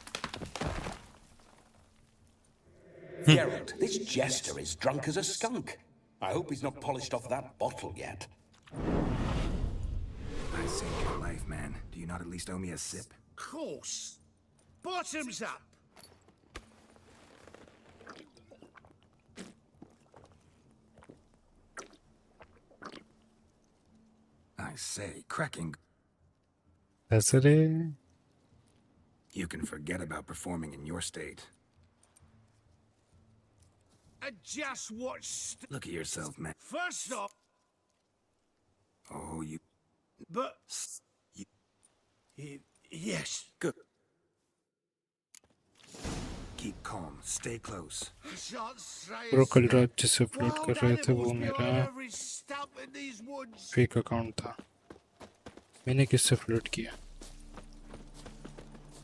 Geralt, this jester is drunk as a skunk. I hope he's not polished off that bottle yet. I saved your life, man. Do you not at least owe me a sip? Course. Bottoms up. I say, cracking. That's it. You can forget about performing in your state. And just watch. Look at yourself, man. First off, Oh, you... but You... yes. Good. Keep calm. Stay close. I shan't say pro it's कल रात जिससे float wild कर रहे थे वो animals मेरा behind every stump in these woods. Fake account था. मैंने किससे फ्लोट किया?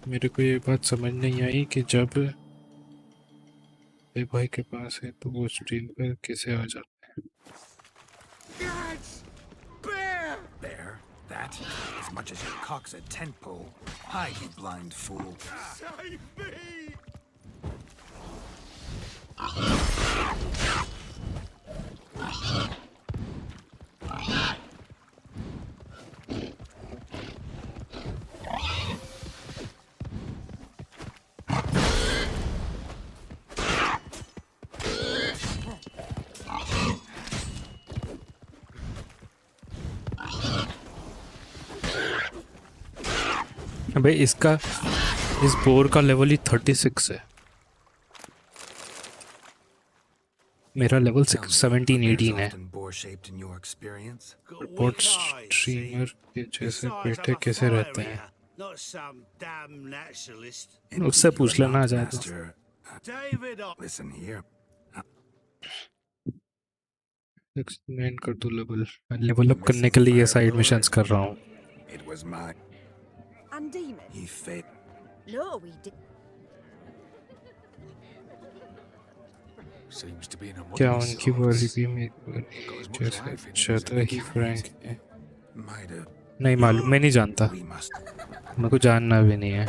मेरे को ये बात समझ नहीं आई कि जब एक भाई के पास है तो वो स्ट्रीम पर कैसे आ जाते हैं. Guys! Bear! There. That. As much as your cock's a tent pole. Hide, you blind fool. Save me! भाई इसका इस बोर का लेवल ही 36 है, मेरा लेवल 17-18 है। रिपोर्ट स्ट्रीमर के जैसे बेटे कैसे रहते हैं, Not some damn naturalist. उससे पूछ लेना आ जाए तो। David, Listen here. एक्सप्लेन कर दो लेवल, लेवल अप करने के लिए ये साइड मिशंस कर रहा हूँ। It was my. And demon? He failed. No, we did. Seems to be in a क्या muddy उनकी sauce. वाली भी मेरी Got as much जैसे life in him as ज्यादा a ही kid. फ्रैंक है? Might have. नहीं मालूम, मैं नहीं जानता, We must. मेरे को जानना भी नहीं है।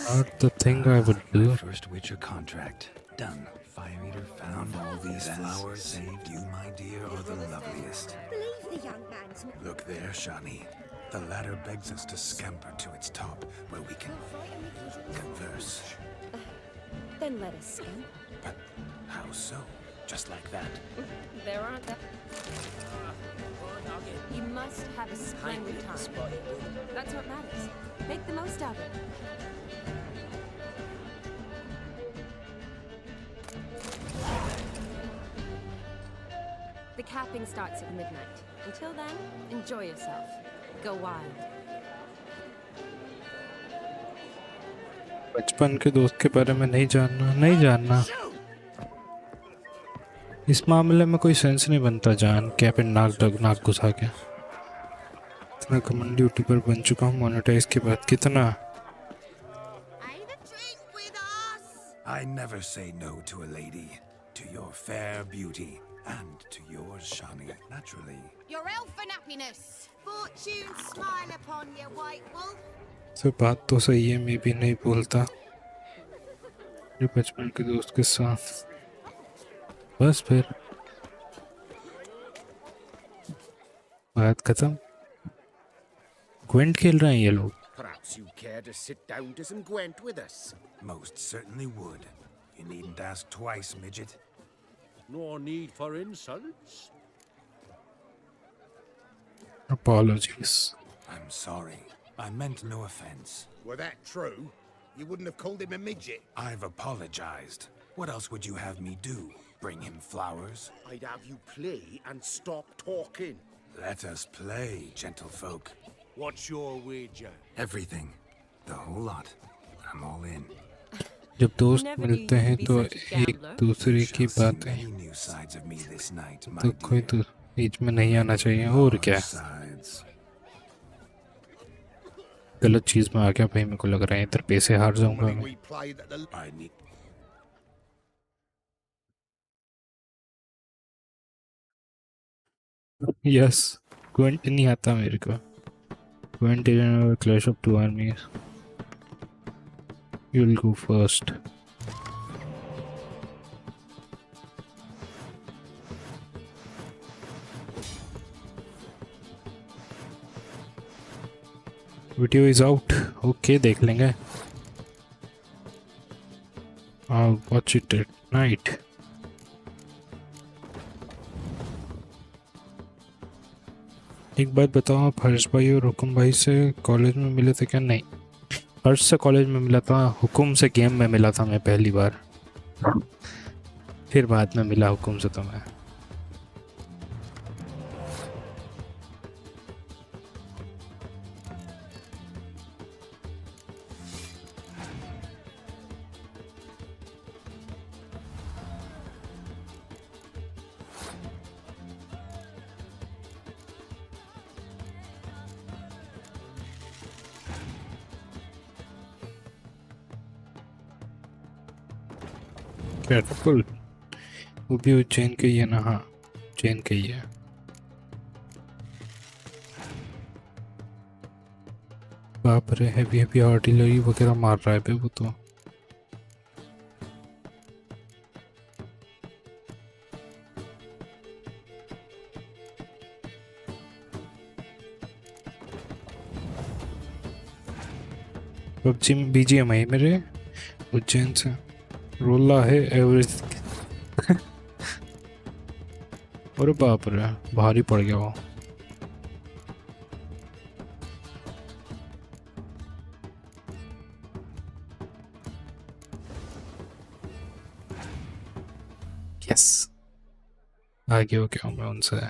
Not the thing I would do. First Witcher contract done. Fire Eater found all these flowers. Saved you, my dear, are the loveliest. Believe the young man's. Look there, Shani. The ladder begs us to scamper to its top, where we can converse. Then let us scamper. But how so? Just like that? There aren't that. You must have a splendid time. That's what matters. Make the most of it. The capping starts at midnight. Until then, enjoy yourself. Go wild. बचपन के दोस्त के बारे में नहीं जानना। इस मामले में कोई सेंस नहीं बनता जान क्या पे नाक घुसा के। इतना कमेंट ड्यूटी पर बन चुका हूँ मोनेटाइज के बाद। कितना? I never say no to a lady, to your fair beauty, and to yours, Shani, naturally. Your elfin happiness. Fortune smile upon you, white wolf. सब बात तो सही है, मैं भी नहीं बोलता जो बचपन के दोस्त के साथ। बस फिर बात खत्म। ग्वेंट खेल रहे हैं ये लोग। Perhaps you care to sit down to some Gwent with us? Most certainly would. You needn't ask twice, midget. No need for insults. Apologies. I'm sorry. I meant no offense. Were that true, you wouldn't have called him a midget. I've apologized. What else would you have me do? Bring him flowers? I'd have you play and stop talking. Let us play, gentlefolk. What's your wager? Everything. The whole lot. I'm all in. जब दोस्त मिलते हैं तो एक दूसरे की बातें New sides of me this night, my तो कोई तो बीच में नहीं आना चाहिए। और क्या गलत चीज में आ गया भाई, मेरे को लग रहा है इधर पैसे हार जाऊंगा मैं। We played at the. I need. Yes, Gwent नहीं आता मेरे को। Gwent is in clash of two armies. You will go first. Video is out. Okay, देख लेंगे। Watch it at night. एक बात बताओ, आप हर्ष भाई और हुकुम भाई से कॉलेज में मिले थे क्या? नहीं, हर्ष से कॉलेज में मिला था, हुकुम से गेम में मिला था मैं पहली बार, फिर बाद में मिला हुकुम से तो मैं। कैटपुल वो भी उज्जैन के ही है ना? हाँ, उज्जैन के ही है। बाप रे, हैवी हैवी आर्टिलरी वगैरह मार रहा है बे वो तो। पबजी में BGMI मेरे उज्जैन से रोला है एवरेज। अरे बाप रे, भारी पड़ गया वो। यस, आगे हो गया मैं उनसे।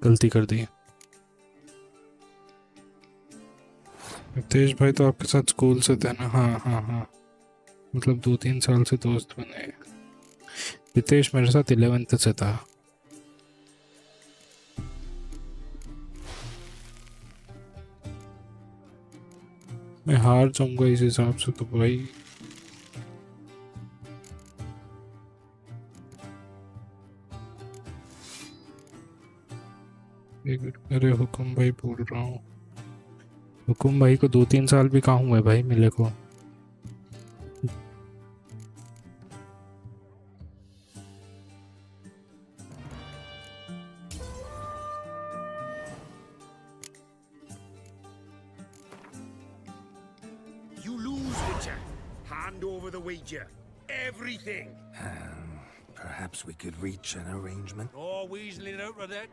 गलती कर दी। तेज भाई तो आपके साथ स्कूल से थे ना? हाँ हाँ हाँ, मतलब 2-3 साल से दोस्त बने। रितेश मेरे साथ 11th से था। मैं हार जाऊंगा इस हिसाब से तो भाई। अरे हुकुम भाई बोल रहा हूँ। हुकुम भाई को 2-3 साल भी कहाँ हुए भाई मिले को। You lose, Witcher. Hand over the wager. Everything. Perhaps we could reach an arrangement. Oh, weaseling out of that.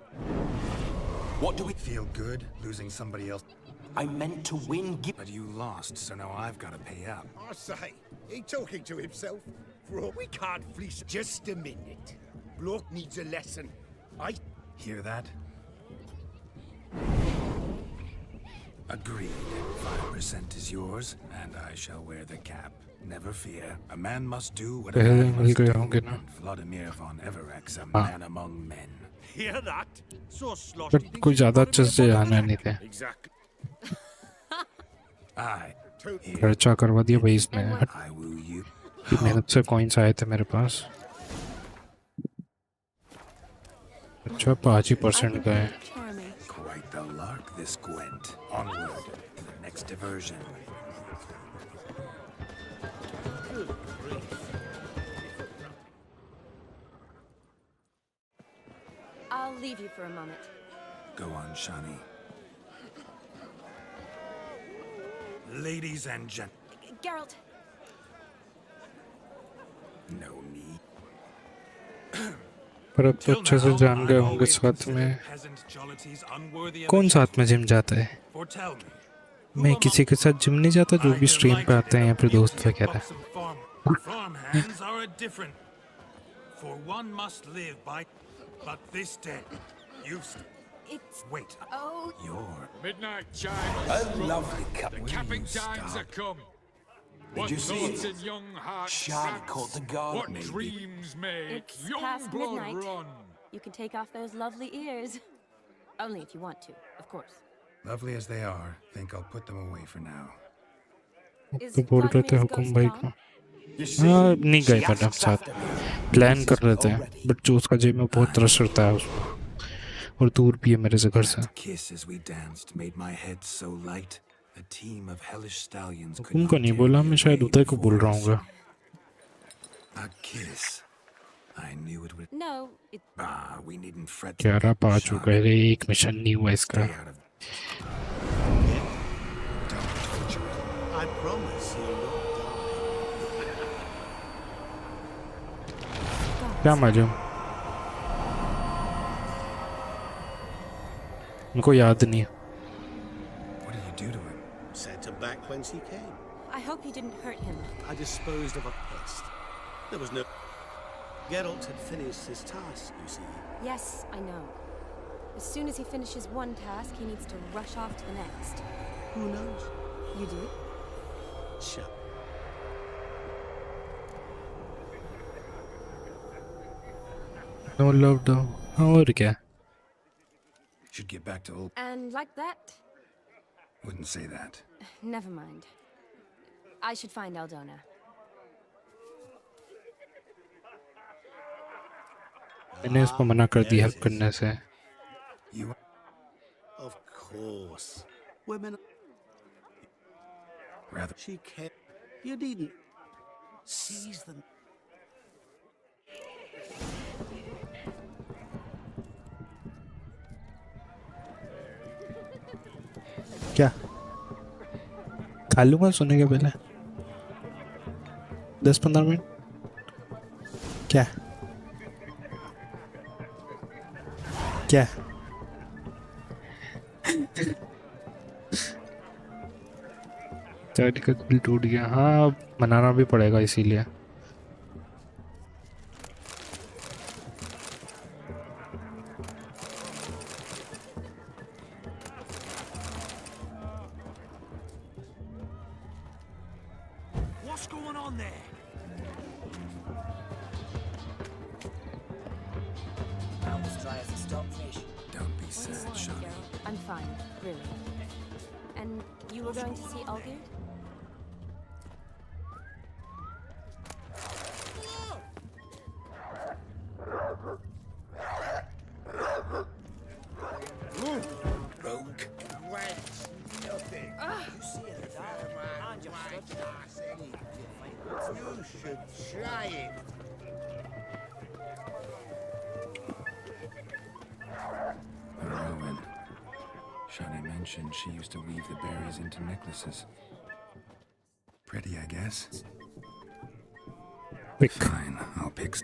What do we feel good losing somebody else? I meant to win. But you lost, so now I've got to pay up. I say, he talking to himself. Bro, we can't fleece. Just a minute. Bloke needs a lesson. I hear that. Agreed. 5% is yours, and I shall wear the cap. Never fear. A man must do what a man must do. And Vladimir von Everex, a man among men. Hear that? So sloshy. But कोई ज़्यादा अच्छे से जाना नहीं थे। Exactly. खर्चा करवा दिया भाई इसमें। मेहनत से कॉइन्स आए थे मेरे पास। अच्छा 5% का है। Quite the lark, this Gwent. Onward to the next diversion. I'll leave you for a moment. Go on, Shani. Ladies and gentlemen. Geralt. No need. पर अब तो अच्छे से जान गए होंगे साथ में। कौन साथ में जिम जाता है? मैं किसी के साथ जिम नहीं जाता जो भी स्ट्रीम पे आते हैं या फिर दोस्त वगैरह। Farmhands are a different. For one must live by. But this day, It's. Wait. Oh. You're. Midnight chimes. A lovely cup. The capping times are come. What you see thoughts it? in young hearts Shine dance? caught the garlic, What maybe. dreams make It's young past blood midnight. run? You can take off those lovely ears. Only if you want to, of course. Lovely as they are, think I'll put them away for now. तो बोल रहे थे हुकुम भाई को। हाँ नहीं गए madam साथ। प्लान कर रहे थे बट जो उसका जेब में बहुत रश रहता है उसको और दूर भी है मेरे से घर से। Kiss as we danced made my head so light. A team of hellish stallions could हुकुम को नहीं बोला, मैं शायद उदय को बोल रहा हूँगा। A kiss. I knew it would. No, it. We needn't fret. 11 पा चुका है, एक मिशन नहीं हुआ इसका। I promise you'll not क्या मालूम? उनको याद नहीं है। What did you do to him? Sent him back whence he came. I hope you didn't hurt him. I disposed of a pest. There was no... Geralt had finished his task, you see. Yes, I know. As soon as he finishes one task, he needs to rush off to the next. Who knows? You do? Shut. No love though. और क्या? Should get back to old. And like that? Wouldn't say that. Never mind. I should find Aldona. मैंने उसको मना कर दिया help करने से। You. Of course. Women... Rather. She can't... You needn't... Seize them. क्या? खा लूँगा सोने के पहले 10-15 मिनट क्या क्या चार्ज का बिल टूट गया हाँ बनाना भी पड़ेगा इसीलिए What's going on there? Almost dry as a stockfish. Don't be sad, Shawnee. I'm fine, really. And you were going to see Olgerd? Rogue. Wench. Nothing. You see it, You should try it. Rowan. Shawnee mentioned she used to weave the berries into necklaces. Pretty, I guess. Pick. Fine, I'll pick.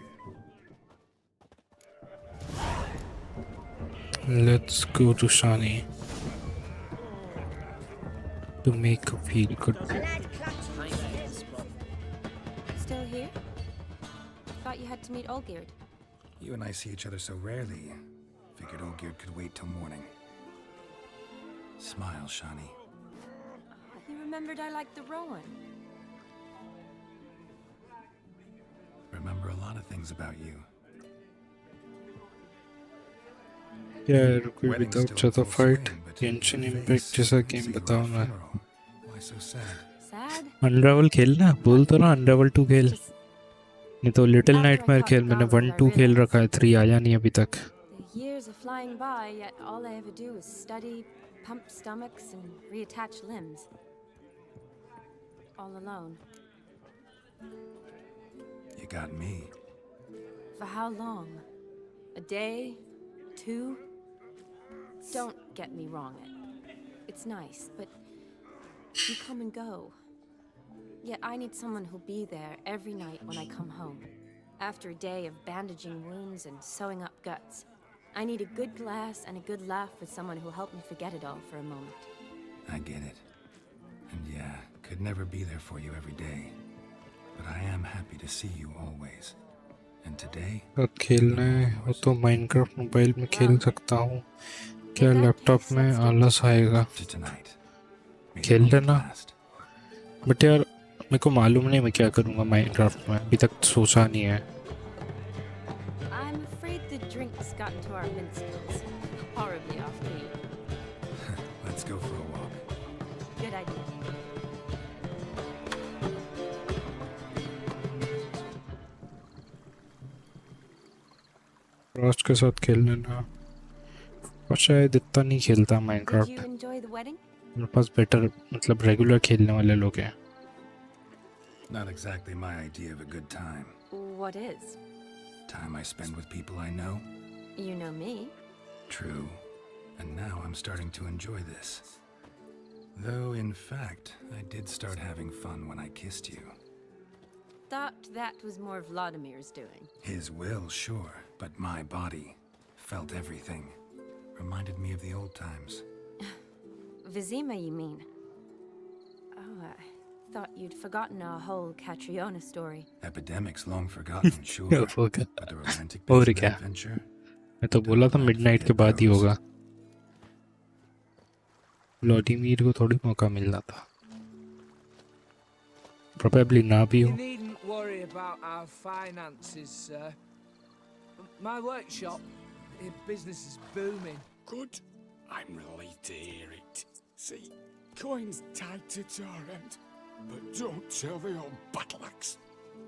Let's go to Shani to make her feel good. Still here? Thought you had to meet Olgerd. You and I see each other so rarely. Figured Olgerd could wait till morning. Smile, Shawnee. You remembered I liked the Rowan. Remember a lot of things about you. Yeah, रुको without ज्यादा fight tension impact जैसा game बताओ ना Why so sad? Sad? Unravel खेलना बोल तो ना Unravel 2 खेल नहीं तो Little Nightmare खेल मैंने 1-2 खेल रखा है 3 आया नहीं अभी तक The years are flying by, yet all I ever do is study, pump stomachs, and reattach limbs. All alone. You got me. For how long? A day? 2? Don't get me wrong. It's nice, but you come and go. Yet I need someone who'll be there every night when I come home. After a day of bandaging wounds and sewing up guts. I need a good glass and a good laugh with someone who'll help me forget it all for a moment. I get it. And yeah, could never be there for you every day. But I am happy to see you always. And today... खेलना है वो तो Minecraft mobile में खेल सकता हूँ क्या laptop में आलस आएगा खेल लेना बट यार मेरे को मालूम नहीं मैं क्या करूँगा Minecraft में अभी तक सोचा नहीं है I'm afraid the drinks got into our minstrels. Horribly off key. Let's go for a walk. Good idea. Roast के साथ खेल लेना और शायद इतना नहीं खेलता Did Minecraft you enjoy the wedding? मेरे पास बेटर मतलब रेगुलर खेलने वाले लोग हैं Not exactly my idea of a good time. What is? Time I spend with people I know. You know me. True. And now I'm starting to enjoy this. Though, in fact, I did start having fun when I kissed you. Thought that was more Vladimir's doing. His will, sure, but my body felt everything. Reminded me of the old times. Vizima, you mean? Oh, I thought you'd forgotten our whole Catriona story. Epidemics long forgotten, sure. But the romantic और bits of क्या adventure. मैं तो बोला था midnight के बाद ही होगा Vladimir को थोड़ी मौका मिलना था Probably ना भी हो You needn't worry about our finances, sir. My workshop, business is booming. Good. I'm relieved to hear it. See, coin's tied to Torrent, but don't tell the old battle-axe.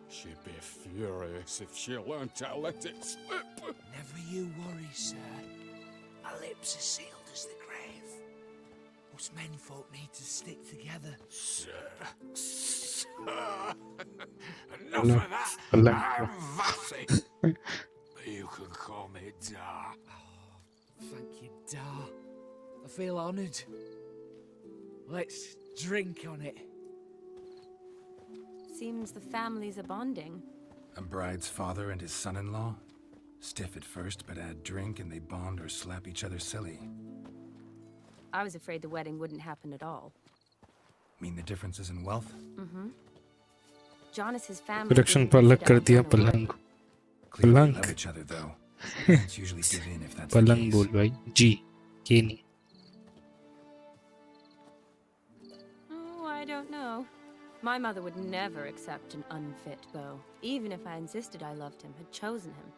She'd be furious if she learned to let it slip. Never you worry, sir. Our lips are sealed as the grave. Us menfolk need to stick together. Sir. Enough of that. I'm Vassy. You can call me Dar. Thank you, Dar. I feel honoured. Let's drink on it. Seems the families are bonding. A bride's father and his son-in-law? Stiff at first, but add drink and they bond or slap each other silly. I was afraid the wedding wouldn't happen at all. Mean the differences in wealth? Mm-hmm. Jonas's family Production didn't पर अलग visit कर us दिया on a पलंग Clearly पलंग love each other, though. Parents usually give in if that's the पलंग case. बोल भाई जी के नहीं Oh, I don't know. My mother would never accept an unfit beau, even if I insisted I loved him, had chosen him.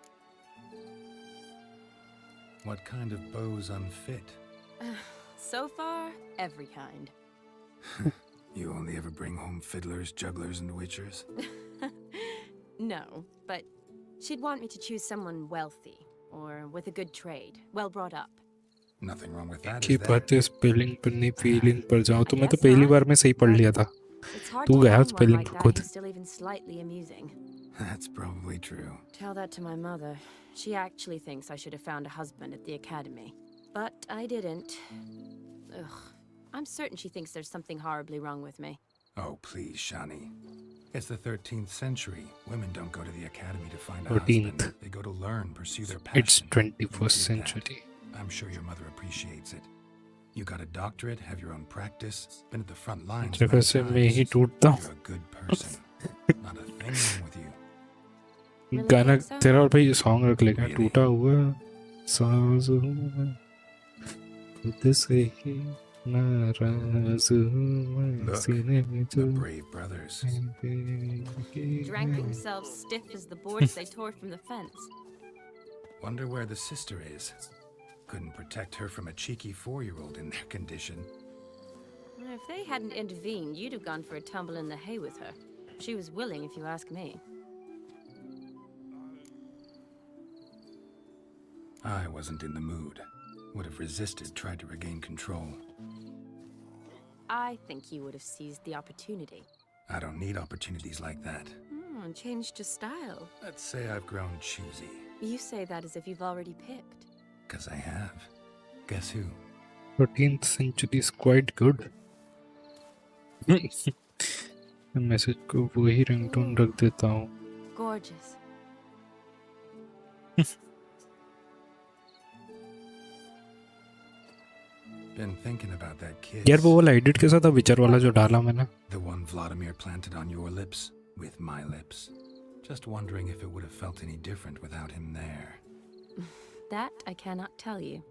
What kind of beau's unfit? So far, every kind. You only ever bring home fiddlers, jugglers, and witchers? No, but she'd want me to choose someone wealthy, or with a good trade, well brought up. Nothing wrong with that, की is there? बात है spelling पर नहीं feeling पर जाओ तो मैं तो guess पहली not. बार में सही पढ़ लिया था It's hard तू to गया find one स्पेलिंग like पर that खुद who's still even slightly amusing. That's probably true. Tell that to my mother. She actually thinks I should have found a husband at the academy. But I didn't. Ugh. I'm certain she thinks there's something horribly wrong with me. Oh, please, Shani. It's the 13th century. Women don't go to the academy to find a 13th. husband. They go to learn, pursue their passion. It's 21st century I'm sure your mother appreciates it. You got a doctorate, have your own practice, been at the front lines. जगह से मैं ही टूटता हूँ You're a good person. Not a thing wrong with you. गाना तेरा और भाई song रख लेगा टूटा हुआ सांस हुआ खुद से ही नाराज हुआ सीने में The जो brave brothers. Drank themselves stiff as the boards they tore from the fence. Wonder where the sister is. Couldn't protect her from a cheeky 4-year-old in their condition. If they hadn't intervened, you'd have gone for a tumble in the hay with her. She was willing, if you ask me. I wasn't in the mood. Would have resisted, tried to regain control. I think you would have seized the opportunity. I don't need opportunities like that. Changed your style. Let's say I've grown choosy. You say that as if you've already picked. 'Cause I have. Guess who? 13th century is quite good message को वही ringtone रख देता हूँ Gorgeous. Been thinking about that kiss. यार वो वाला edit कैसा था विचार वाला जो डाला मैंने The one Vladimir planted on your lips with my lips. Just wondering if it would have felt any different without him there. That I cannot tell you.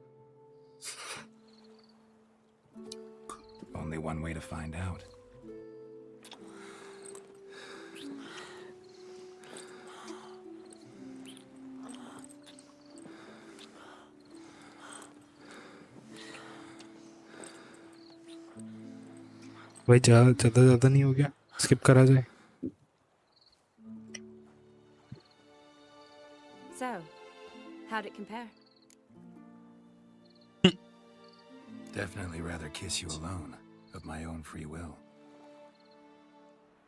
Only one way to find out. भाई ज़्यादा नहीं हो गया skip करा जाए So, how'd it compare? Definitely rather kiss you alone, of my own free will.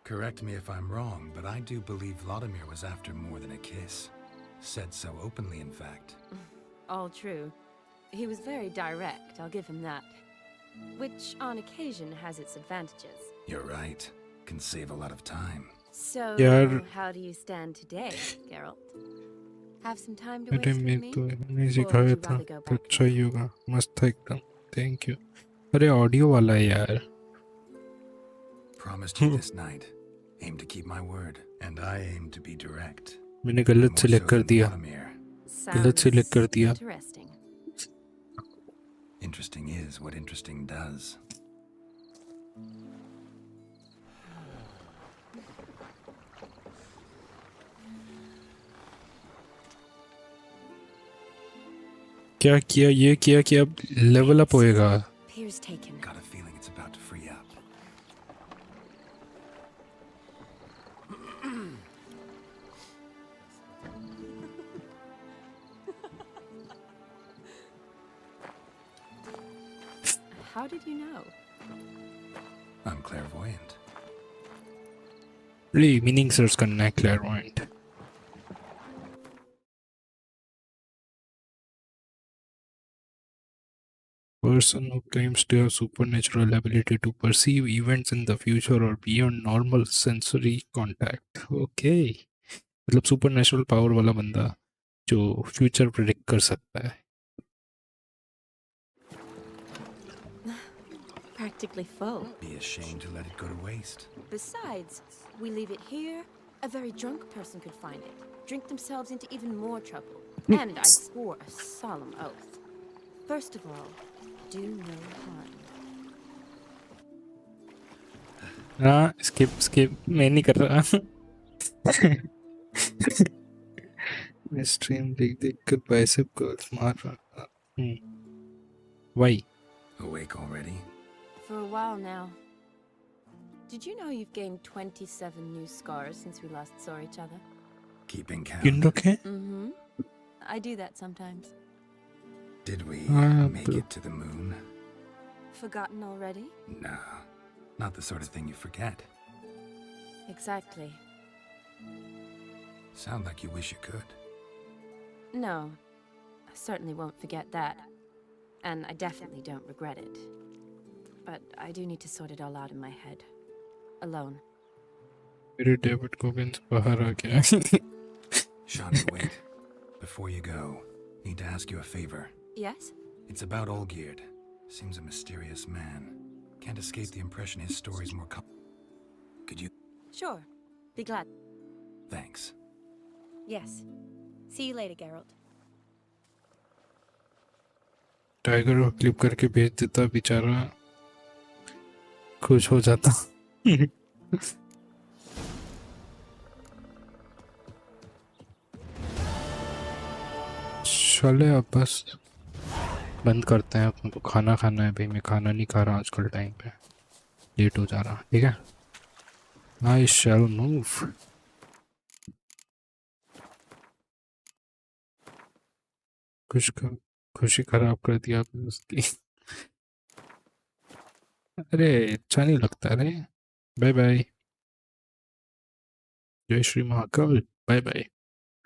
Correct me if I'm wrong, but I do believe Vladimir was after more than a kiss. Said so openly, in fact. All true. He was very direct, I'll give him that. Which, on occasion, has its advantages. You're right. Can save a lot of time. So, यार how do you stand today, Geralt? Have some time to अरे waste मैं with me? तो नहीं Or would सिखाया you था rather go तो back? अच्छा ही होगा मस्त था एकदम थैंक यू अरे ऑडियो वाला है यार Promised you this night. Aim to keep my word. And I aim to be direct. मैंने गलत More सिलेक्ट so कर than दिया Vladimir. गलत सिलेक्ट कर दिया Interesting. Interesting is what interesting does. क्या किया ये किया कि अब लेवल अप होएगा Piers taken. Got a feeling it's about to free up. How did you know? I'm clairvoyant. Meaning search करना है क्लेयरवॉयंट Person who claims to have supernatural ability to perceive events in the future or beyond normal sensory contact. Okay, मतलब supernatural power वाला बंदा जो future predict कर सकता है. Practically full. Be ashamed to let it go to waste. Besides, we leave it here. A very drunk person could find it, drink themselves into even more trouble. And I swore a solemn oath. First of all, do no harm. हाँ, skip मैं नहीं कर रहा. मैं stream देख कर bicep curls मार रहा. Why? Awake already? For a while now. Did you know you've gained 27 new scars since we last saw each other? Keeping count. गिन रखे? Mm-hmm. I do that sometimes. Did we make it to the moon? Forgotten already? No, not the sort of thing you forget. Exactly. Sound like you wish you could. No, I certainly won't forget that. And I definitely don't regret it. But I do need to sort it all out in my head. Alone. मेरे David कोगिंस बाहर आ गया. Shawnee, wait. Before you go, need to ask you a favor. Yes? It's about Olgierd. Seems a mysterious man. Can't escape the impression his story's more Could you? Sure. Be glad. Thanks. Yes. See you later, Geralt. Tiger को clip करके भेज देता, बेचारा खुश हो जाता. चले अब बस बंद करते हैं. अपने को खाना खाना है भाई. मैं खाना नहीं खा रहा आजकल, टाइम पे लेट हो जा रहा. ठीक है. I shall move. खुशी खराब कर दिया आपने उसकी. अरे अच्छा नहीं लगता रे. Bye bye. जय श्री महाकाल. Bye bye.